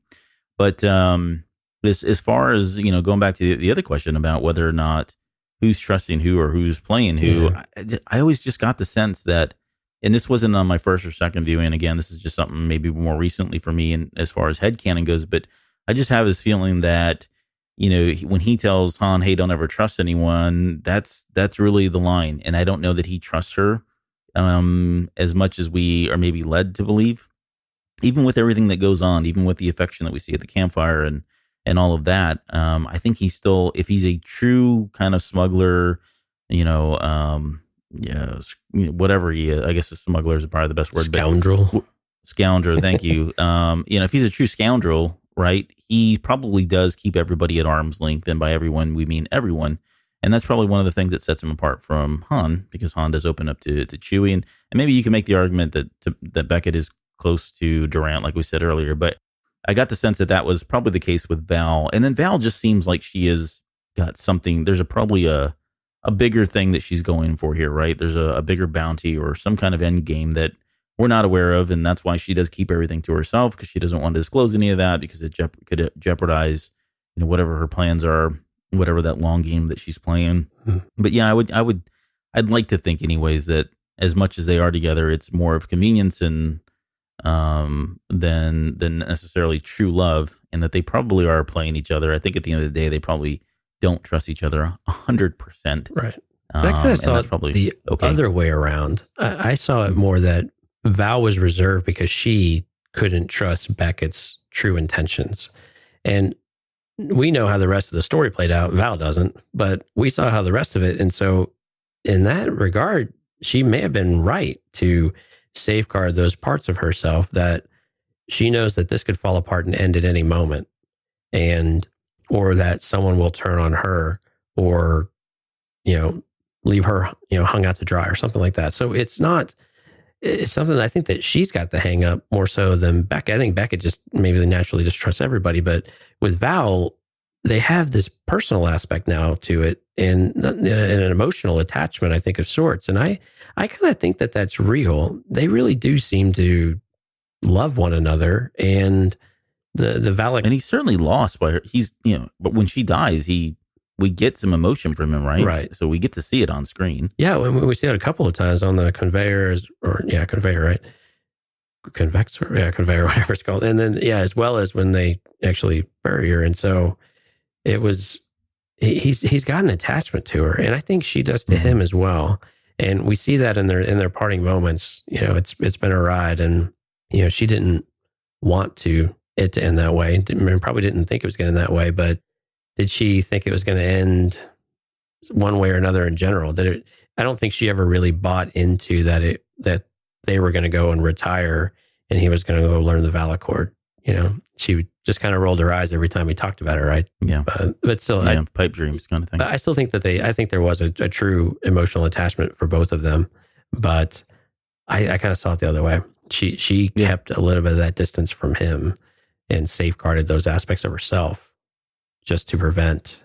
S2: But as far as, going back to the other question about whether or not who's trusting who or who's playing who, I always just got the sense that, and this wasn't on my first or second viewing, again, this is just something maybe more recently for me, and as far as headcanon goes, but I just have this feeling that, when he tells Han, hey, don't ever trust anyone, that's really the line. And I don't know that he trusts her as much as we are maybe led to believe, even with everything that goes on, even with the affection that we see at the campfire and all of that. I think he's still, if he's a true kind of smuggler, whatever he is, I guess a smuggler is probably the best word.
S3: Scoundrel.
S2: Scoundrel, thank you. If he's a true scoundrel, right, he probably does keep everybody at arm's length, and by everyone we mean everyone. And that's probably one of the things that sets him apart from Han, because Han does open up to Chewie, and maybe you can make the argument that Beckett is close to Durant, like we said earlier. But I got the sense that was probably the case with Val, and then Val just seems like she has got something. There's probably a bigger thing that she's going for here, right? There's a bigger bounty or some kind of end game that we're not aware of, and that's why she does keep everything to herself, because she doesn't want to disclose any of that, because it could jeopardize, whatever her plans are, whatever that long game that she's playing. But yeah, I'd like to think, anyways, that as much as they are together, it's more of convenience and than necessarily true love, and that they probably are playing each other. I think at the end of the day, they probably don't trust each other 100%.
S3: Right. I kind of saw it the other way around. I saw it more that Val was reserved because she couldn't trust Beckett's true intentions. And we know how the rest of the story played out. Val doesn't, but we saw how the rest of it. And so in that regard, she may have been right to safeguard those parts of herself that she knows that this could fall apart and end at any moment, or that someone will turn on her, or, leave her, hung out to dry or something like that. So it's something that I think that she's got the hang up more so than Beckett. I think Beckett just maybe naturally just trusts everybody, but with Val, they have this personal aspect now to it, and an emotional attachment, I think, of sorts. And I kind of think that that's real. They really do seem to love one another, and the Val,
S2: and he's certainly lost by her. But when she dies, we get some emotion from him, right?
S3: Right.
S2: So we get to see it on screen.
S3: Yeah, we see it a couple of times on the conveyor, conveyor, right? Conveyor, whatever it's called. And then, as well as when they actually bury her. And so it was, he's got an attachment to her, and I think she does to him as well. And we see that in their parting moments. It's been a ride, and she didn't want it to end that way. Probably didn't think it was going to end that way, but did she think it was going to end one way or another in general? I don't think she ever really bought into that they were going to go and retire, and he was going to go learn the Valacord. She just kind of rolled her eyes every time he talked about it, right?
S2: Yeah.
S3: But still,
S2: pipe dreams kind of thing.
S3: I still think I think there was a true emotional attachment for both of them, but I kind of saw it the other way. She kept a little bit of that distance from him and safeguarded those aspects of herself just to prevent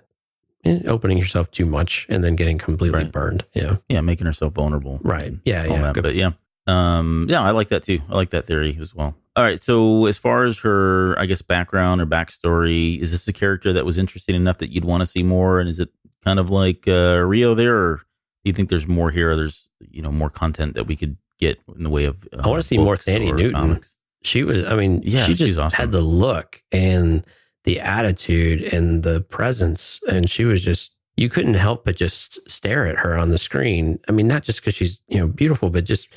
S3: opening yourself too much and then getting completely burned. Yeah.
S2: Yeah. Making herself vulnerable.
S3: Right. Yeah.
S2: That. But yeah. I like that too. I like that theory as well. All right. So as far as her, I guess, background or backstory, is this a character that was interesting enough that you'd want to see more? And is it kind of like Rio there, or do you think there's more here? Or there's, more content that we could get in the way of
S3: I want to see more Thandie Newton. Comics? She was, she just awesome. Had the look and the attitude and the presence, and she was just, you couldn't help but just stare at her on the screen. I mean, not just because she's, beautiful, but just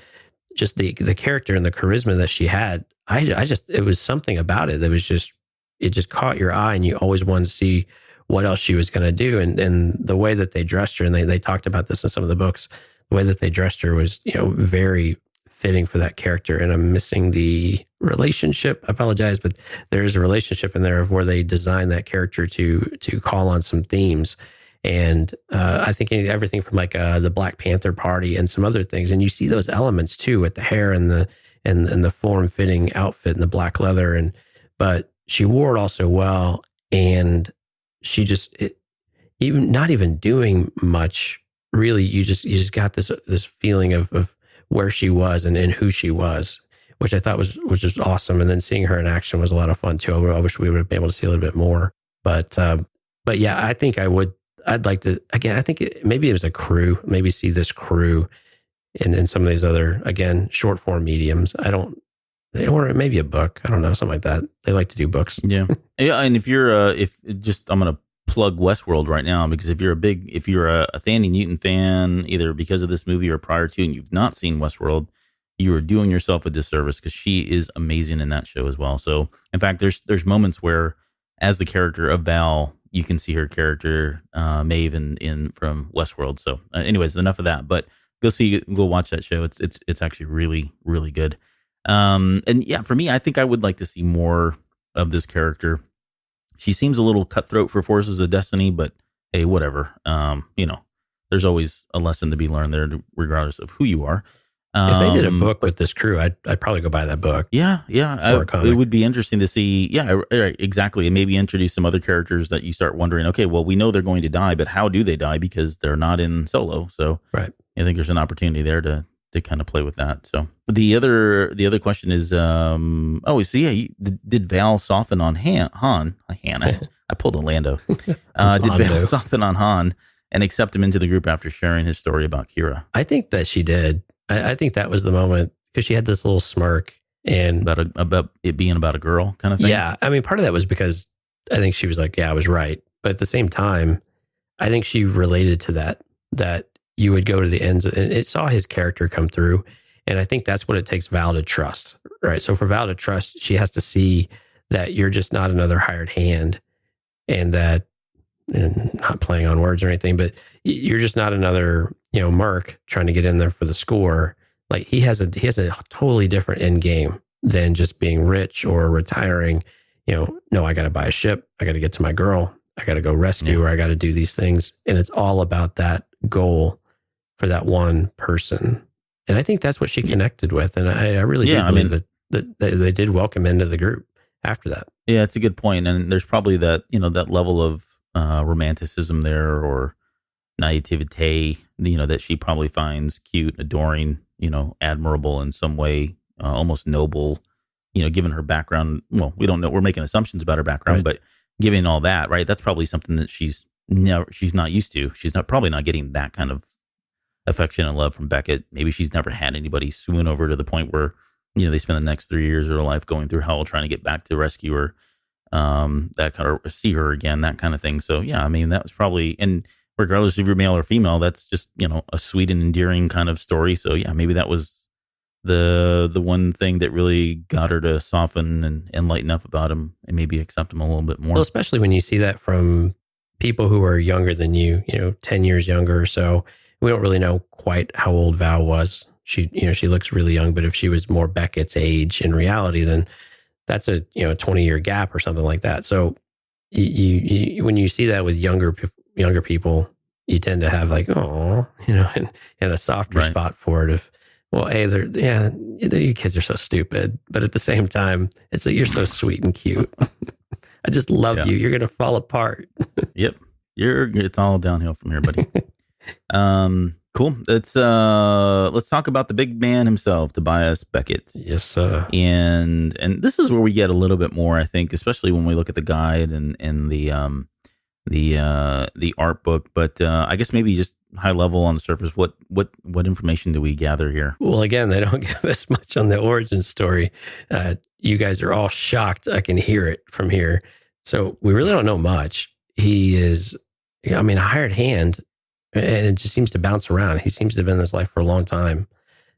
S3: the character and the charisma that she had. It was something about it that was just, it just caught your eye, and you always wanted to see what else she was going to do. And the way that they dressed her, and they talked about this in some of the books, the way that they dressed her was, very fitting for that character. And I'm missing the relationship. I apologize, but there is a relationship in there of where they designed that character to call on some themes. And I think everything from like the Black Panther Party and some other things. And you see those elements too with the hair and the form-fitting outfit and the black leather. But she wore it all so well. And she just, even not even doing much, really, you just got this feeling of where she was and who she was, which I thought was just awesome. And then seeing her in action was a lot of fun too. I wish we would have been able to see a little bit more. But yeah, I think I'd like to, again, I think maybe it was a crew, maybe see this crew in some of these other, again, short form mediums. Or maybe a book. I don't know, something like that. They like to do books.
S2: Yeah. Yeah. And if you're, I'm going to plug Westworld right now, because if you're a Thandie Newton fan, either because of this movie or prior to, and you've not seen Westworld, you are doing yourself a disservice, because she is amazing in that show as well. So in fact, there's moments where, as the character of Val, you can see her character, Maeve in from Westworld. So anyways, enough of that, but go watch that show. It's actually really, really good. And yeah, for me, I think I would like to see more of this character. She seems a little cutthroat for Forces of Destiny, but hey, whatever. There's always a lesson to be learned there, regardless of who you are.
S3: If they did a book with this crew, I'd probably go buy that book.
S2: Yeah. It would be interesting to see. Yeah, right, exactly. And maybe introduce some other characters that you start wondering, okay, well, we know they're going to die, but how do they die? Because they're not in Solo. So
S3: right.
S2: I think there's an opportunity there to kind of play with that. So the other question is, did Val soften on Han? I pulled a Lando. Did Val soften on Han and accept him into the group after sharing his story about Kira?
S3: I think that she did. I think that was the moment, because she had this little smirk and
S2: about it being about a girl kind of thing.
S3: Yeah. I mean, part of that was because I think she was like, yeah, I was right. But at the same time, I think she related to that you would go to the ends, and it saw his character come through. And I think that's what it takes Val to trust, right? So for Val to trust, she has to see that you're just not another hired hand, and that, and not playing on words or anything, but you're just not another, Merc trying to get in there for the score. Like he has a totally different end game than just being rich or retiring. No, I got to buy a ship. I got to get to my girl. I got to go rescue, or I got to do these things. And it's all about that goal for that one person. And I think that's what she connected with. And I really do believe that they did welcome into the group after that.
S2: Yeah, it's a good point. And there's probably that, that level of romanticism there, or naivete, that she probably finds cute, adoring, admirable in some way, almost noble, given her background. Well, we don't know. We're making assumptions about her background, right. But given all that, right, that's probably something that she's not used to. She's probably not getting that kind of affection and love from Beckett. Maybe she's never had anybody swoon over to the point where, they spend the next 3 years of her life going through hell trying to get back to rescue her, that kind of see her again, that kind of thing. So yeah, I mean, that was probably, and regardless if you're male or female, that's just, a sweet and endearing kind of story. So yeah, maybe that was the one thing that really got her to soften and lighten up about him, and maybe accept him a little bit more.
S3: Well, especially when you see that from people who are younger than you, 10 years younger or so. We don't really know quite how old Val was. She looks really young, but if she was more Beckett's age in reality, then that's a 20-year gap or something like that. So you when you see that with younger people, you tend to have like, oh, and a softer spot for it. Well, you kids are so stupid, but at the same time, it's that you're so sweet and cute. I just love you. You're gonna fall apart.
S2: Yep, it's all downhill from here, buddy. Cool. Let's talk about the big man himself, Tobias Beckett.
S3: Yes, sir.
S2: And this is where we get a little bit more, I think, especially when we look at the guide and the art book. But I guess maybe just high level on the surface, what information do we gather here?
S3: Well, again, they don't give us much on the origin story. You guys are all shocked. I can hear it from here. So we really don't know much. He is, a hired hand, and it just seems to bounce around. He seems to have been in this life for a long time.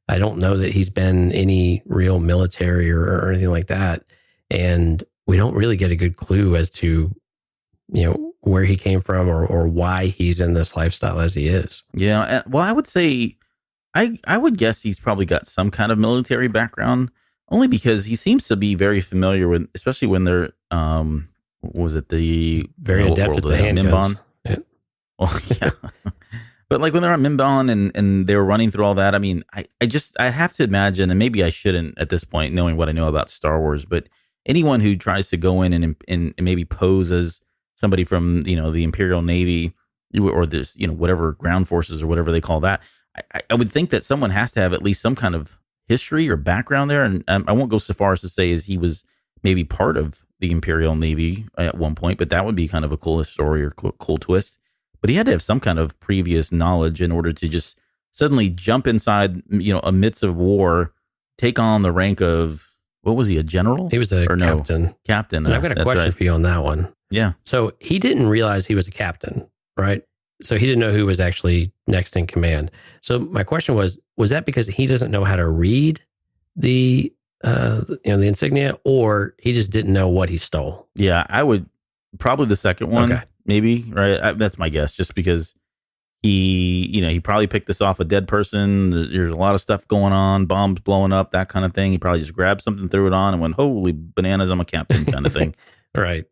S3: I don't know that he's been any real military or anything like that. And we don't really get a good clue as to, where he came from or why he's in this lifestyle as he is.
S2: Yeah. Well, I would say, I would guess he's probably got some kind of military background, only because he seems to be very familiar with, especially when they're, was it the
S3: very adept at the handguns?
S2: Yeah. Well, yeah. But like when they're on Mimban and they were running through all that, I have to imagine, and maybe I shouldn't at this point, knowing what I know about Star Wars, but anyone who tries to go in and maybe pose as somebody from, the Imperial Navy or this, whatever ground forces or whatever they call that, I would think that someone has to have at least some kind of history or background there. And I won't go so far as to say as he was maybe part of the Imperial Navy at one point, but that would be kind of a cool story or cool twist. But he had to have some kind of previous knowledge in order to just suddenly jump inside, amidst of war, take on the rank of, what was he, a general?
S3: He was a captain.
S2: No, captain.
S3: And I've got a question for you on that one.
S2: Yeah.
S3: So he didn't realize he was a captain, right? So he didn't know who was actually next in command. So my question was that because he doesn't know how to read the insignia, or he just didn't know what he stole?
S2: Yeah, I would probably the second one, maybe, right? That's my guess, just because he probably picked this off a dead person. There's a lot of stuff going on, bombs blowing up, that kind of thing. He probably just grabbed something, threw it on, and went, holy bananas, I'm a captain kind of thing.
S3: Right.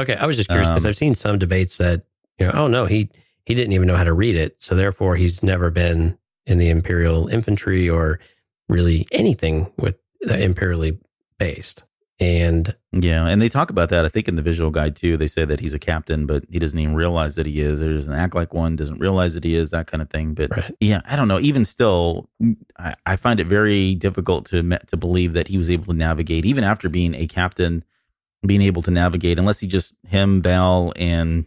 S3: Okay, I was just curious because I've seen some debates that, oh no, he didn't even know how to read it, so therefore he's never been in the Imperial infantry or really anything with imperially based. And
S2: yeah, and they talk about that, I think, in the visual guide too. They say that he's a captain, but he doesn't even realize that he is. He doesn't act like one, doesn't realize that he is, that kind of thing. But yeah, I don't know. Even still, I find it very difficult to believe that he was able to navigate, even after being a captain, being able to navigate, unless him, Val, and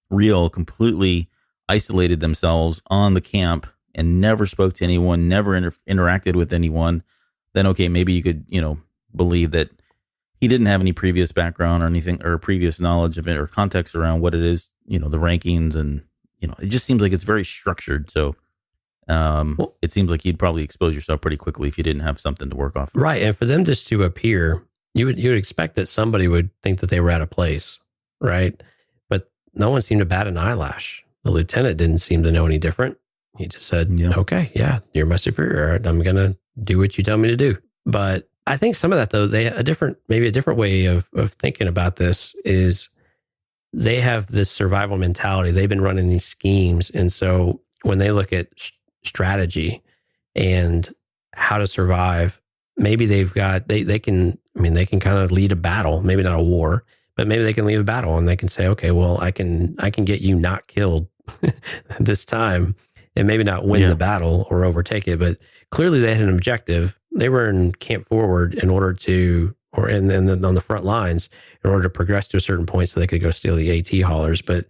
S2: Real completely isolated themselves on the camp and never spoke to anyone, never interacted with anyone. Then, okay, maybe you could, believe that he didn't have any previous background or anything, or previous knowledge of it or context around what it is, the rankings, and, it just seems like it's very structured. So it seems like you'd probably expose yourself pretty quickly if you didn't have something to work off.
S3: Right. And for them just to appear, you would expect that somebody would think that they were out of place, right? But no one seemed to bat an eyelash. The lieutenant didn't seem to know any different. He just said, okay, yeah, you're my superior. I'm going to do what you tell me to do. But I think some of that, though, maybe a different way of thinking about this is they have this survival mentality. They've been running these schemes. And so when they look at strategy and how to survive, maybe they can kind of lead a battle, maybe not a war, but maybe they can lead a battle and they can say, okay, well, I can get you not killed this time, and maybe not win the battle or overtake it. But clearly they had an objective. They were in Camp Forward in order to, and then on the front lines in order to progress to a certain point so they could go steal the AT haulers. But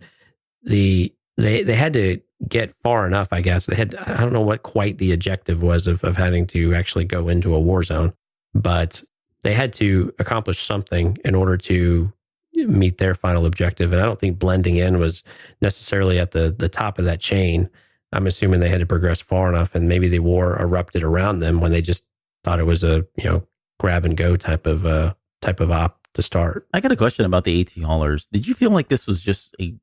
S3: they had to get far enough, I guess. I don't know what quite the objective was of having to actually go into a war zone, but they had to accomplish something in order to meet their final objective. And I don't think blending in was necessarily at the top of that chain. I'm assuming they had to progress far enough, and maybe the war erupted around them when they just thought it was a grab and go type of op to start.
S2: I got a question about the AT haulers. Did you feel like this was just a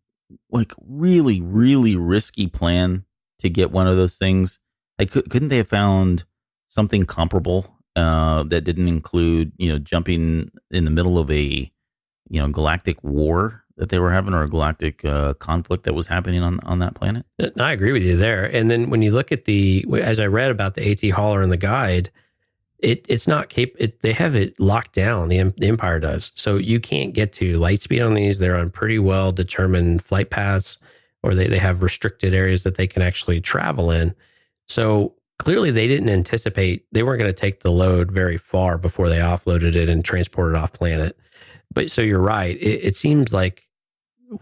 S2: really, really risky plan to get one of those things? Couldn't they have found something comparable that didn't include jumping in the middle of a galactic war that they were having, or a galactic conflict that was happening on that planet.
S3: I agree with you there. And then when you look at as I read about the AT hauler in the guide, it's not they have it locked down. The Empire does. So you can't get to light speed on these. They're on pretty well determined flight paths, or they have restricted areas that they can actually travel in. So clearly they didn't anticipate, they weren't going to take the load very far before they offloaded it and transported it off planet. But so you're right. It seems like,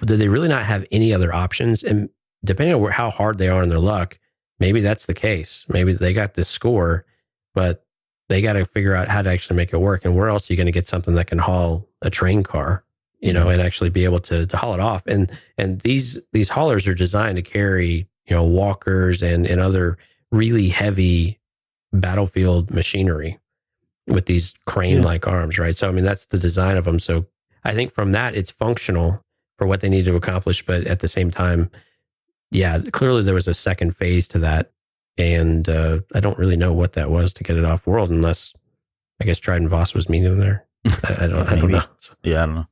S3: do they really not have any other options? And depending on how hard they are in their luck, maybe that's the case. Maybe they got this score, but they got to figure out how to actually make it work. And where else are you going to get something that can haul a train car, and actually be able to haul it off? And these haulers are designed to carry, walkers and other really heavy battlefield machinery with these crane-like arms, right? So, I mean, that's the design of them. So I think from that, it's functional for what they need to accomplish. But at the same time, clearly there was a second phase to that. And I don't really know what that was to get it off world, unless I guess Dryden Voss was meeting them there. I don't know.
S2: Yeah, I don't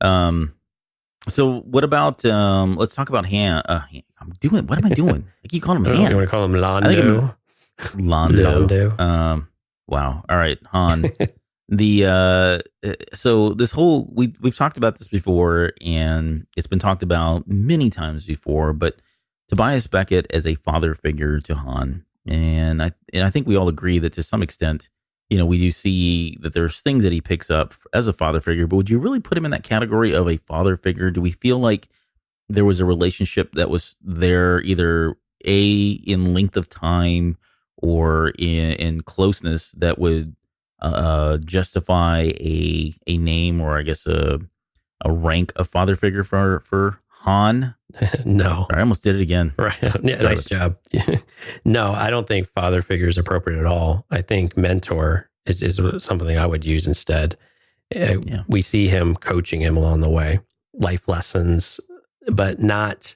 S2: know. So what about, let's talk about Han. What am I doing? I keep calling him Han.
S3: You want to call him Londo?
S2: Londo. Wow. All right, Han. So this whole, we've talked about this before, and it's been talked about many times before, but Tobias Beckett as a father figure to Han. And I think we all agree that to some extent, we do see that there's things that he picks up as a father figure, but would you really put him in that category of a father figure? Do we feel like there was a relationship that was there either in length of time or in closeness that would justify a name, or I guess a rank of father figure for Han?
S3: No.
S2: I almost did it again.
S3: Right. Yeah, nice job. No, I don't think father figure is appropriate at all. I think mentor is something I would use instead. We see him coaching him along the way, life lessons, but not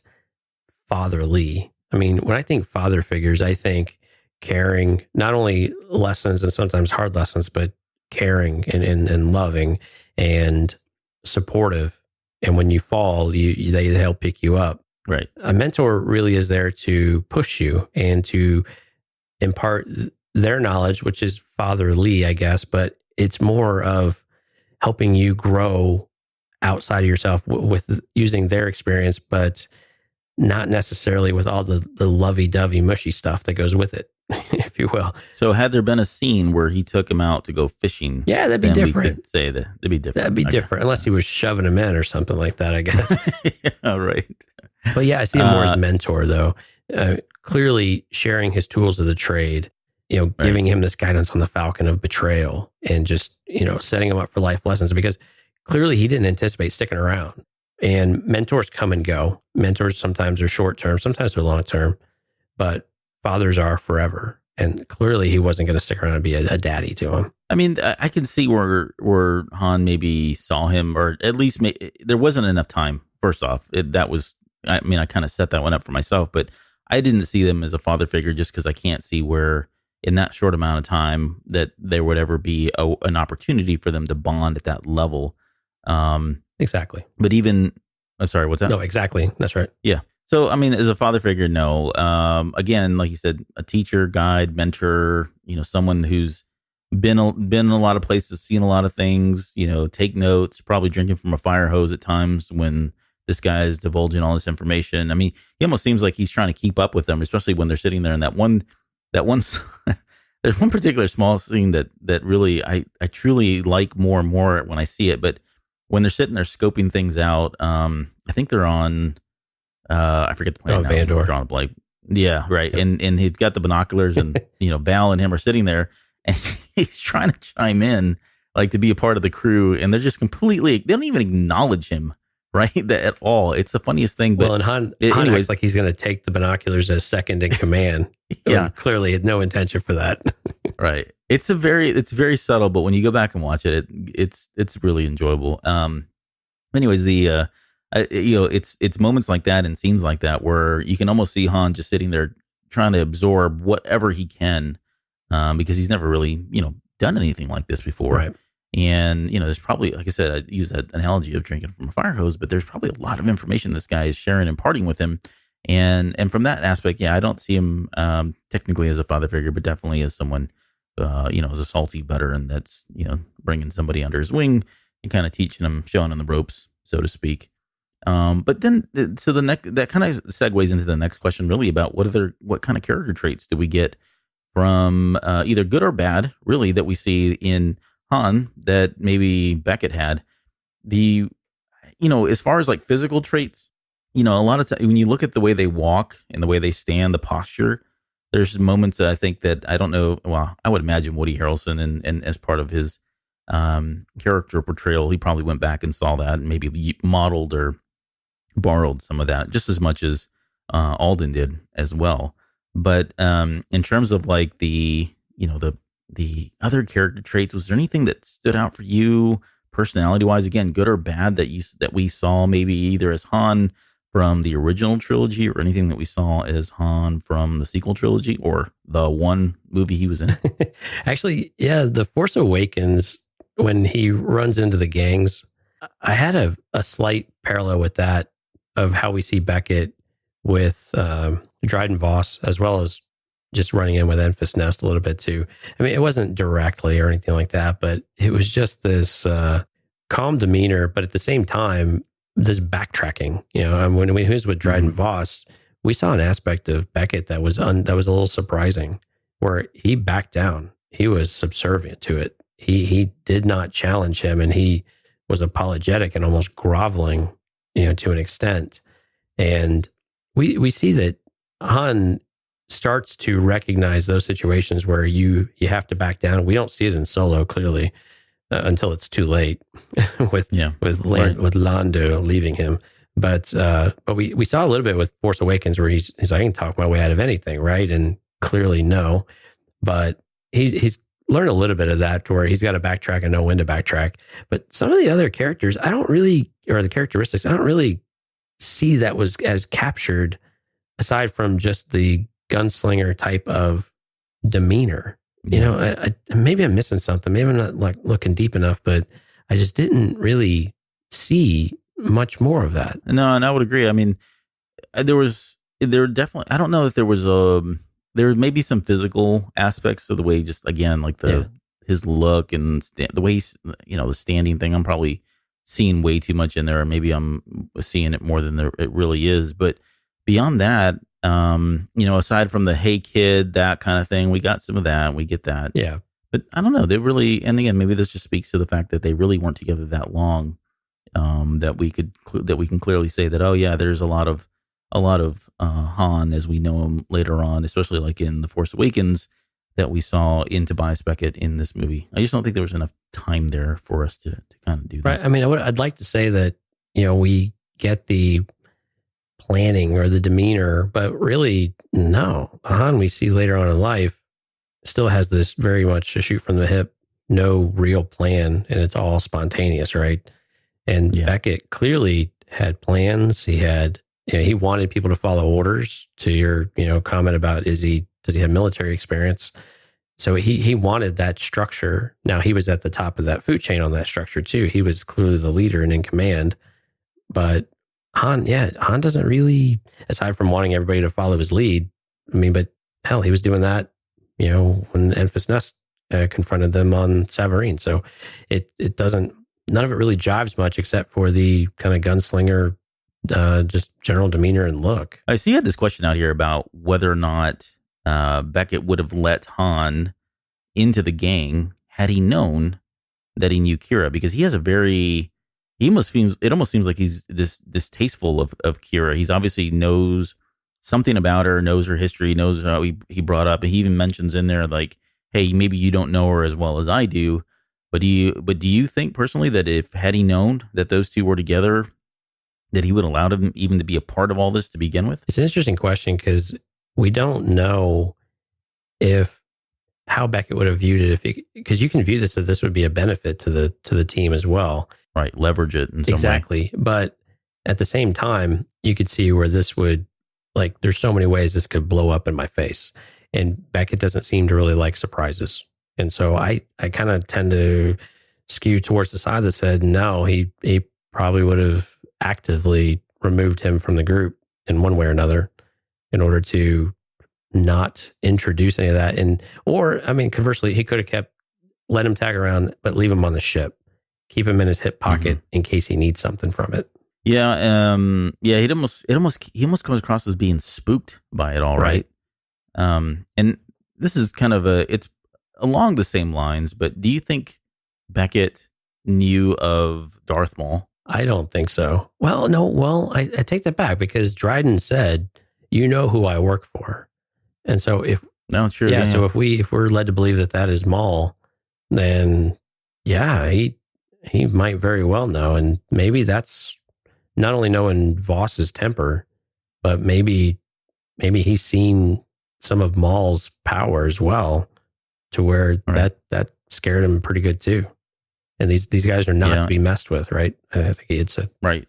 S3: fatherly. I mean, when I think father figures, I think caring, not only lessons and sometimes hard lessons, but caring and loving and supportive. And when you fall, they help pick you up.
S2: Right.
S3: A mentor really is there to push you and to impart their knowledge, which is fatherly, I guess, but it's more of helping you grow outside of yourself with using their experience, but not necessarily with all the lovey-dovey, mushy stuff that goes with it, if you will.
S2: So had there been a scene where he took him out to go fishing,
S3: yeah, that'd be different.
S2: We could say that that'd be different.
S3: That'd be different, unless he was shoving him in or something like that, I guess.
S2: Yeah, right.
S3: But yeah, I see him more as a mentor, though. Clearly sharing his tools of the trade, giving him this guidance on the Falcon of betrayal, and just, setting him up for life lessons, because clearly he didn't anticipate sticking around. And mentors come and go. Mentors sometimes are short term, sometimes they're long term, but fathers are forever. And clearly he wasn't going to stick around and be a daddy to him.
S2: I mean, I can see where Han maybe saw him, or at least there wasn't enough time. First off, I kind of set that one up for myself, but I didn't see them as a father figure just because I can't see where in that short amount of time that there would ever be an opportunity for them to bond at that level.
S3: Exactly.
S2: But even, I'm sorry, what's that?
S3: No, exactly. That's right.
S2: Yeah. So, I mean, as a father figure, no. Again, like you said, a teacher, guide, mentor, someone who's been in a lot of places, seen a lot of things, take notes, probably drinking from a fire hose at times when this guy is divulging all this information. I mean, he almost seems like he's trying to keep up with them, especially when they're sitting there in that one, there's one particular small scene that really, I truly like more and more when I see it. But when they're sitting there scoping things out, I think they're on, I forget the planet.
S3: Vandor.
S2: Drawing a blank. Yeah, right. Yep. And he's got the binoculars, and Val and him are sitting there, and he's trying to chime in, like to be a part of the crew, and they're just completely, they don't even acknowledge him, right? At all. It's the funniest thing. But
S3: and Han acts like he's going to take the binoculars as second in command.
S2: Yeah,
S3: clearly had no intention for that.
S2: Right. It's very subtle, but when you go back and watch it, it's really enjoyable. Anyways, it's moments like that and scenes like that where you can almost see Han just sitting there trying to absorb whatever he can, because he's never really, done anything like this before.
S3: Right.
S2: And, there's probably, like I said, I use that analogy of drinking from a fire hose, but there's probably a lot of information this guy is sharing and imparting with him. And from that aspect, yeah, I don't see him technically as a father figure, but definitely as someone, as a salty veteran that's, bringing somebody under his wing and kind of teaching them, showing them the ropes, so to speak. But then, so that kind of segues into the next question, really, about what kind of character traits do we get from either good or bad, really, that we see in Han that maybe Beckett had. As far as like physical traits, a lot of times when you look at the way they walk and the way they stand, the posture, there's moments that I think that I don't know. Well, I would imagine Woody Harrelson and as part of his character portrayal, he probably went back and saw that and maybe modeled or borrowed some of that just as much as Alden did as well. But in terms of like the other character traits, was there anything that stood out for you personality wise? Again, good or bad that we saw maybe either as Han from the original trilogy or anything that we saw as Han from the sequel trilogy or the one movie he was in?
S3: Actually, yeah, The Force Awakens, when he runs into the gangs, I had a slight parallel with that of how we see Beckett with Dryden Voss, as well as just running in with Enfys Nest a little bit too. I mean, it wasn't directly or anything like that, but it was just this calm demeanor, but at the same time, this backtracking. When he was with Dryden Voss, we saw an aspect of Beckett that was a little surprising, where he backed down. He was subservient to it. He did not challenge him, and he was apologetic and almost groveling, to an extent. And we see that Han starts to recognize those situations where you have to back down. We don't see it in Solo clearly until it's too late with Lando leaving him. But we saw a little bit with Force Awakens where he's like, I can talk my way out of anything, right? And clearly no. But he's learned a little bit of that to where he's got to backtrack and know when to backtrack. But some of the other characters, the characteristics, I don't really see that was as captured aside from just the gunslinger type of demeanor. Maybe I'm missing something. Maybe I'm not like looking deep enough, but I just didn't really see much more of that.
S2: No, and I would agree. I mean, there definitely, I don't know if there was there may be some physical aspects of the way, just again, like his look and the way he's, the standing thing. I'm probably seeing way too much in there, or maybe I'm seeing it more than it really is. But beyond that, aside from the "Hey kid," that kind of thing, we got some of that. We get that,
S3: yeah.
S2: But I don't know. They really, and again, maybe this just speaks to the fact that they really weren't together that long. That we can clearly say that, oh yeah, there's a lot of Han as we know him later on, especially like in The Force Awakens that we saw in Tobias Beckett in this movie. I just don't think there was enough time there for us to kind of do that.
S3: Right. I mean, I'd like to say that, we get the planning or the demeanor, but really no. The Han we see later on in life still has this very much a shoot from the hip, no real plan, and it's all spontaneous, right? And Beckett clearly had plans. He had, he wanted people to follow orders. To your, comment about does he have military experience? So he wanted that structure. Now he was at the top of that food chain on that structure too. He was clearly the leader and in command. But Han doesn't really, aside from wanting everybody to follow his lead. I mean, but hell, he was doing that, when Enfys Nest confronted them on Savareen. So it doesn't. None of it really jives much except for the kind of gunslinger, just general demeanor and look.
S2: I see you had this question out here about whether or not Beckett would have let Han into the gang had he known that he knew Kira, because he has it almost seems like he's distasteful of Kira. He's obviously knows something about her, knows her history, knows how he brought up. And he even mentions in there like, hey, maybe you don't know her as well as I do. But do you think personally that had he known that those two were together, that he would allow him even to be a part of all this to begin with?
S3: It's an interesting question because we don't know how Beckett would have viewed it because you can view this that this would be a benefit to the team as well.
S2: Right, leverage it in some
S3: exactly.
S2: way.
S3: But at the same time, you could see where this would, like, there's so many ways this could blow up in my face, and Beckett doesn't seem to really like surprises. And so I kind of tend to skewed towards the side that said no, he probably would have actively removed him from the group in one way or another in order to not introduce any of that. Or conversely, he could have let him tag around, but leave him on the ship, keep him in his hip pocket in case he needs something from it.
S2: Yeah. He almost comes across as being spooked by it all, right? And this is kind of it's along the same lines, but do you think Beckett knew of Darth Maul?
S3: I don't think so. Well, no. Well, I take that back because Dryden said, "You know who I work for," and so so if we're led to believe that is Maul, then he might very well know, and maybe that's not only knowing Voss's temper, but maybe he's seen some of Maul's power as well, to where that scared him pretty good too. And these guys are not to be messed with, right? I think he had said. Right.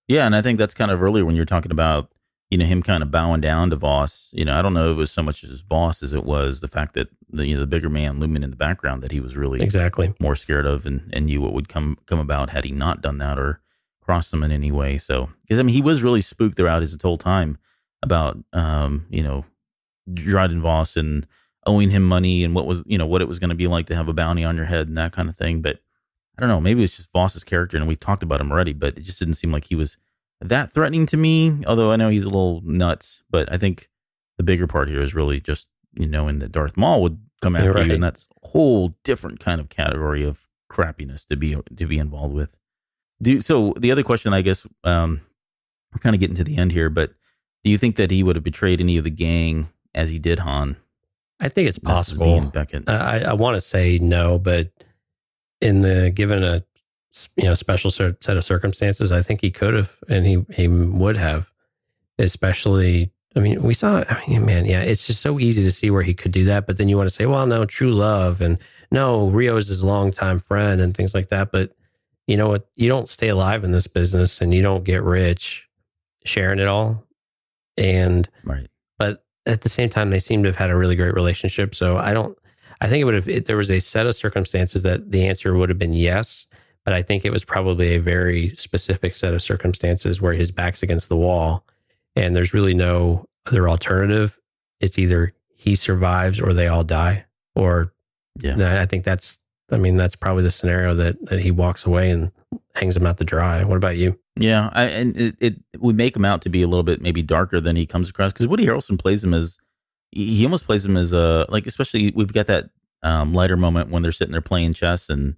S2: Yeah, and I think that's kind of earlier when you're talking about, him kind of bowing down to Voss. I don't know if it was so much as Voss as it was the fact that the bigger man looming in the background that he was really
S3: exactly
S2: more scared of and knew what would come about had he not done that or crossed them in any way. So, because he was really spooked throughout his whole time about Dryden Voss and owing him money and what it was going to be like to have a bounty on your head and that kind of thing. But I don't know, maybe it's just Voss's character, and we talked about him already, but it just didn't seem like he was that threatening to me, although I know he's a little nuts. But I think the bigger part here is really just knowing that Darth Maul would come after you, and that's a whole different kind of category of crappiness to be involved with. So the other question, I guess, we're kind of getting to the end here, but do you think that he would have betrayed any of the gang as he did Han?
S3: I think it's possible. I want to say no, but given a special set of circumstances, I think he could have, and he would have. Especially, we saw. It's just so easy to see where he could do that. But then you want to say, well, no, true love, and no, Rio's his longtime friend, and things like that. But you know what? You don't stay alive in this business, and you don't get rich sharing it all. And but at the same time, they seem to have had a really great relationship. So I think it would have, if there was a set of circumstances that the answer would have been yes, but I think it was probably a very specific set of circumstances where his back's against the wall and there's really no other alternative. It's either he survives or they all die. I think that's probably the scenario that he walks away and hangs him out to dry. What about you?
S2: Yeah, and it would make him out to be a little bit maybe darker than he comes across, because Woody Harrelson plays him as, he almost plays him as especially we've got that lighter moment when they're sitting there playing chess and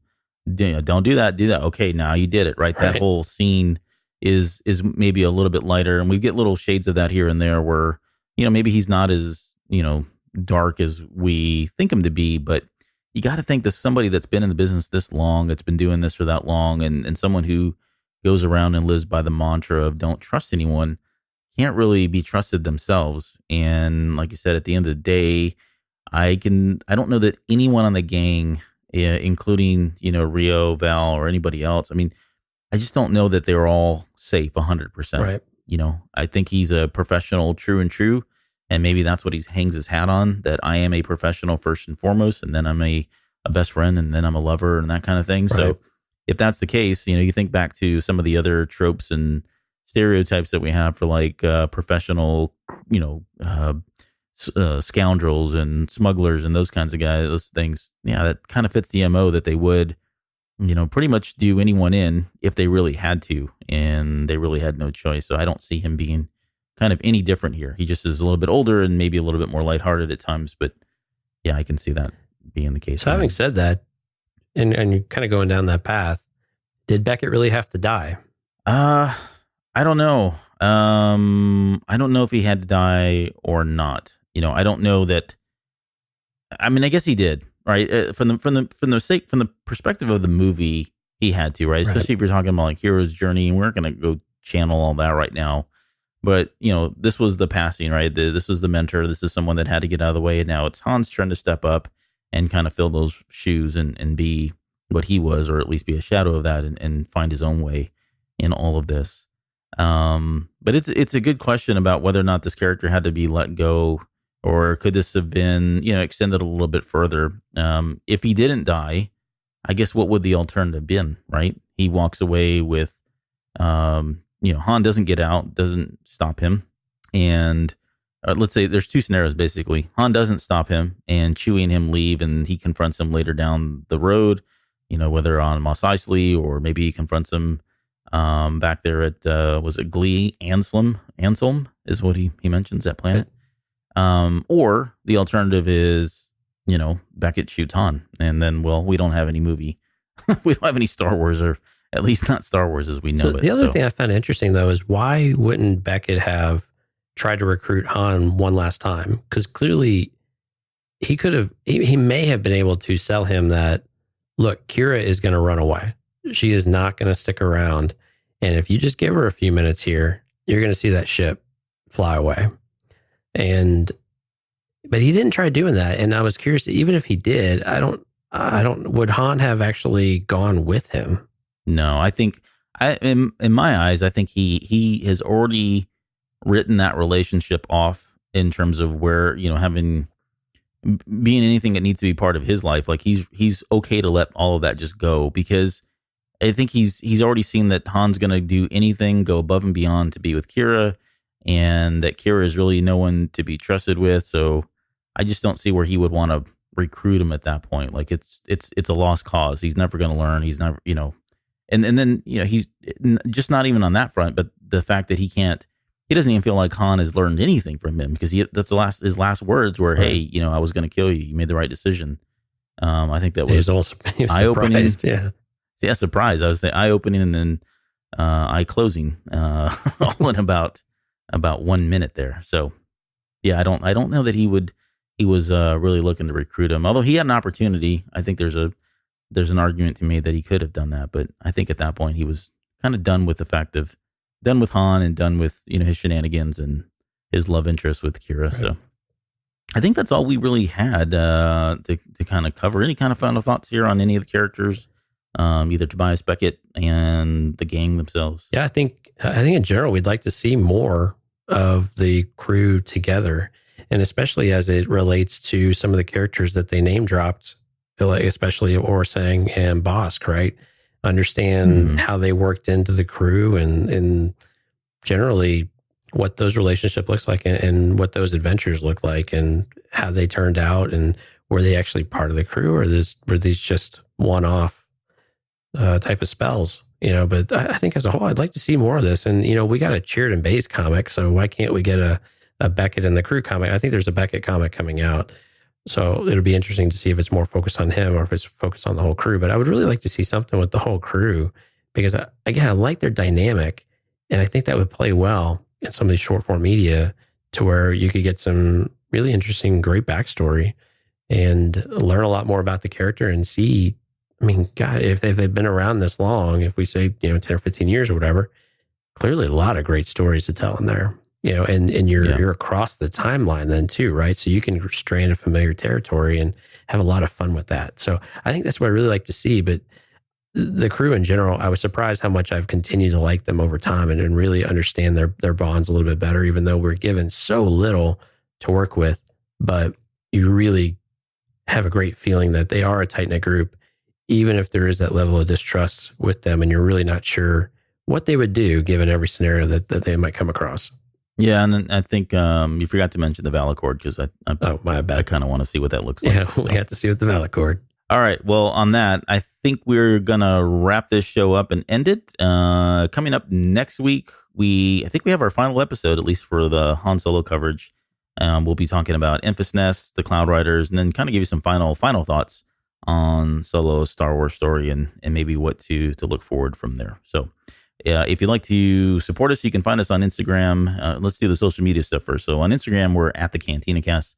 S2: don't do that. Okay, now you did it, right? That whole scene is maybe a little bit lighter, and we get little shades of that here and there where maybe he's not as dark as we think him to be, but you got to think that somebody that's been in the business this long, that's been doing this for that long, and someone who goes around and lives by the mantra of don't trust anyone, can't really be trusted themselves. And like you said, at the end of the day, I don't know that anyone on the gang, including, Rio, Val, or anybody else, I just don't know that they're all safe 100%.
S3: Right.
S2: I think he's a professional, true. And maybe that's what he hangs his hat on, that I am a professional first and foremost, and then I'm a best friend, and then I'm a lover and that kind of thing. Right. So if that's the case, you think back to some of the other tropes and stereotypes that we have for like professional, scoundrels and smugglers and those kinds of guys, those things. Yeah, that kind of fits the MO that they would, pretty much do anyone in if they really had to, and they really had no choice. So I don't see him being kind of any different here. He just is a little bit older and maybe a little bit more lighthearted at times, but yeah, I can see that being the case.
S3: So having said that, and you're kind of going down that path, did Beckett really have to die?
S2: I don't know. I don't know if he had to die or not. I don't know that. I guess he did, right? From the perspective of the movie, he had to, right? Especially if you're talking about like hero's journey, and we're not going to go channel all that right now. But, this was the passing, right? This was the mentor. This is someone that had to get out of the way. And now it's Han's turn to step up and kind of fill those shoes and be what he was, or at least be a shadow of that, and find his own way in all of this. But it's a good question about whether or not this character had to be let go, or could this have been, extended a little bit further? If he didn't die, I guess what would the alternative been, right? He walks away with, Han doesn't get out, doesn't stop him. And let's say there's two scenarios, basically. Han doesn't stop him, and Chewie and him leave, and he confronts him later down the road, whether on Mos Eisley, or maybe he confronts him back there at, was it Glee? Anselm is what he mentions, that planet. Or the alternative is, Beckett shoots Han, and then, we don't have any movie. We don't have any Star Wars, or at least not Star Wars as we know it.
S3: The other thing I found interesting, though, is why wouldn't Beckett have tried to recruit Han one last time? Because clearly he may have been able to sell him that, look, Kira is going to run away. She is not going to stick around. And if you just give her a few minutes here, you're going to see that ship fly away. But he didn't try doing that. And I was curious, even if he did, would Han have actually gone with him?
S2: No, I think in my eyes, I think he has already written that relationship off in terms of where, being anything that needs to be part of his life. Like he's okay to let all of that just go, because I think he's already seen that Han's going to do anything, go above and beyond to be with Kira, and that Kira is really no one to be trusted with. So I just don't see where he would want to recruit him at that point. Like it's a lost cause. He's never going to learn. He's never, and then, he's just not even on that front, but the fact that he doesn't even feel like Han has learned anything from him, because that's his last words were, right. Hey, I was going to kill you. You made the right decision. I think that was eye-opening. Yeah, surprise. I would say eye-opening, and then eye-closing, all in about 1 minute there. So yeah, I don't know that he was really looking to recruit him. Although he had an opportunity. I think there's an argument to be made that he could have done that, but I think at that point he was kind of done with Han, and done with his shenanigans and his love interest with Kira. Right. So I think that's all we really had to kind of cover. Any kind of final thoughts here on any of the characters, either Tobias Beckett and the gang themselves? Yeah,
S3: I think in general we'd like to see more of the crew together, and especially as it relates to some of the characters that they name dropped, especially Orsang and Bosk, right? Understand how they worked into the crew, and generally what those relationships looks like, and what those adventures look like, and how they turned out, and were they actually part of the crew, or were these just one-off type of spells? But I think as a whole, I'd like to see more of this. And, we got a Cheered and Bays comic, so why can't we get a Beckett and the crew comic? I think there's a Beckett comic coming out. So it'll be interesting to see if it's more focused on him or if it's focused on the whole crew. But I would really like to see something with the whole crew, because, I like their dynamic. And I think that would play well in some of these short form media, to where you could get some really interesting, great backstory and learn a lot more about the character, and see, God, if they've been around this long, if we say, 10 or 15 years or whatever, clearly a lot of great stories to tell in there. And you're across the timeline then too, right? So you can stray into familiar territory and have a lot of fun with that. So I think that's what I really like to see. But the crew in general, I was surprised how much I've continued to like them over time, and really understand their bonds a little bit better, even though we're given so little to work with. But you really have a great feeling that they are a tight-knit group, even if there is that level of distrust with them, and you're really not sure what they would do given every scenario that they might come across.
S2: Yeah, and I think you forgot to mention the Valacord, because
S3: my bad.
S2: I kind of want to see what that looks like.
S3: Yeah, we have to see with the Valacord.
S2: All right. Well, on that, I think we're gonna wrap this show up and end it. Coming up next week, I think we have our final episode, at least for the Han Solo coverage. We'll be talking about Enfys Nest, the Cloud Riders, and then kind of give you some final thoughts on Solo's Star Wars story, and maybe what to look forward from there. So. If you'd like to support us, you can find us on Instagram. Let's do the social media stuff first. So on Instagram, we're at the CantinaCast.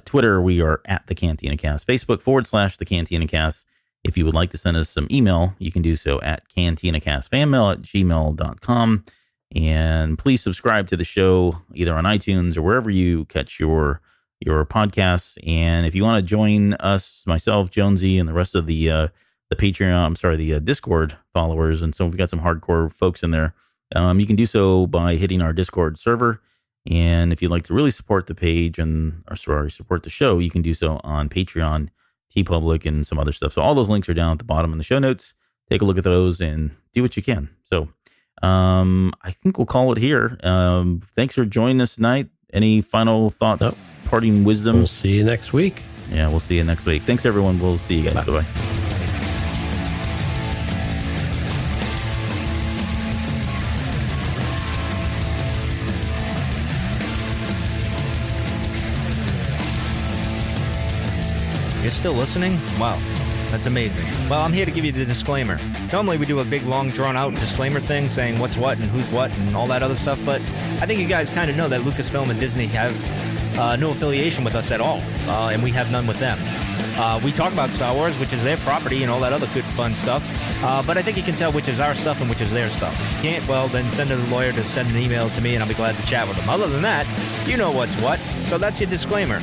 S2: Twitter, we are at the CantinaCast. Facebook /the CantinaCast. If you would like to send us some email, you can do so at cantinacastfanmail@gmail.com. And please subscribe to the show either on iTunes or wherever you catch your podcasts. And if you want to join us, myself, Jonesy, and the rest of the Patreon, the Discord followers, and so we've got some hardcore folks in there. You can do so by hitting our Discord server. And if you'd like to really support the page support the show, you can do so on Patreon. TeePublic and some other stuff. So all those links are down at the bottom in the show notes. Take a look at those and do what you can. So I think we'll call it here. Thanks for joining us tonight. Any final thoughts, parting wisdom?
S3: We'll see you next week.
S2: Yeah, we'll see you next week. Thanks, everyone. We'll see you guys. Bye-bye.
S1: You're still listening? Wow, that's amazing. Well, I'm here to give you the disclaimer. Normally we do a big, long, drawn-out disclaimer thing saying what's what and who's what and all that other stuff, but I think you guys kind of know that Lucasfilm and Disney have no affiliation with us at all, and we have none with them. We talk about Star Wars, which is their property and all that other good, fun stuff, but I think you can tell which is our stuff and which is their stuff. If you can't, well, then send a lawyer to send an email to me, and I'll be glad to chat with them. Other than that, you know what's what, so that's your disclaimer.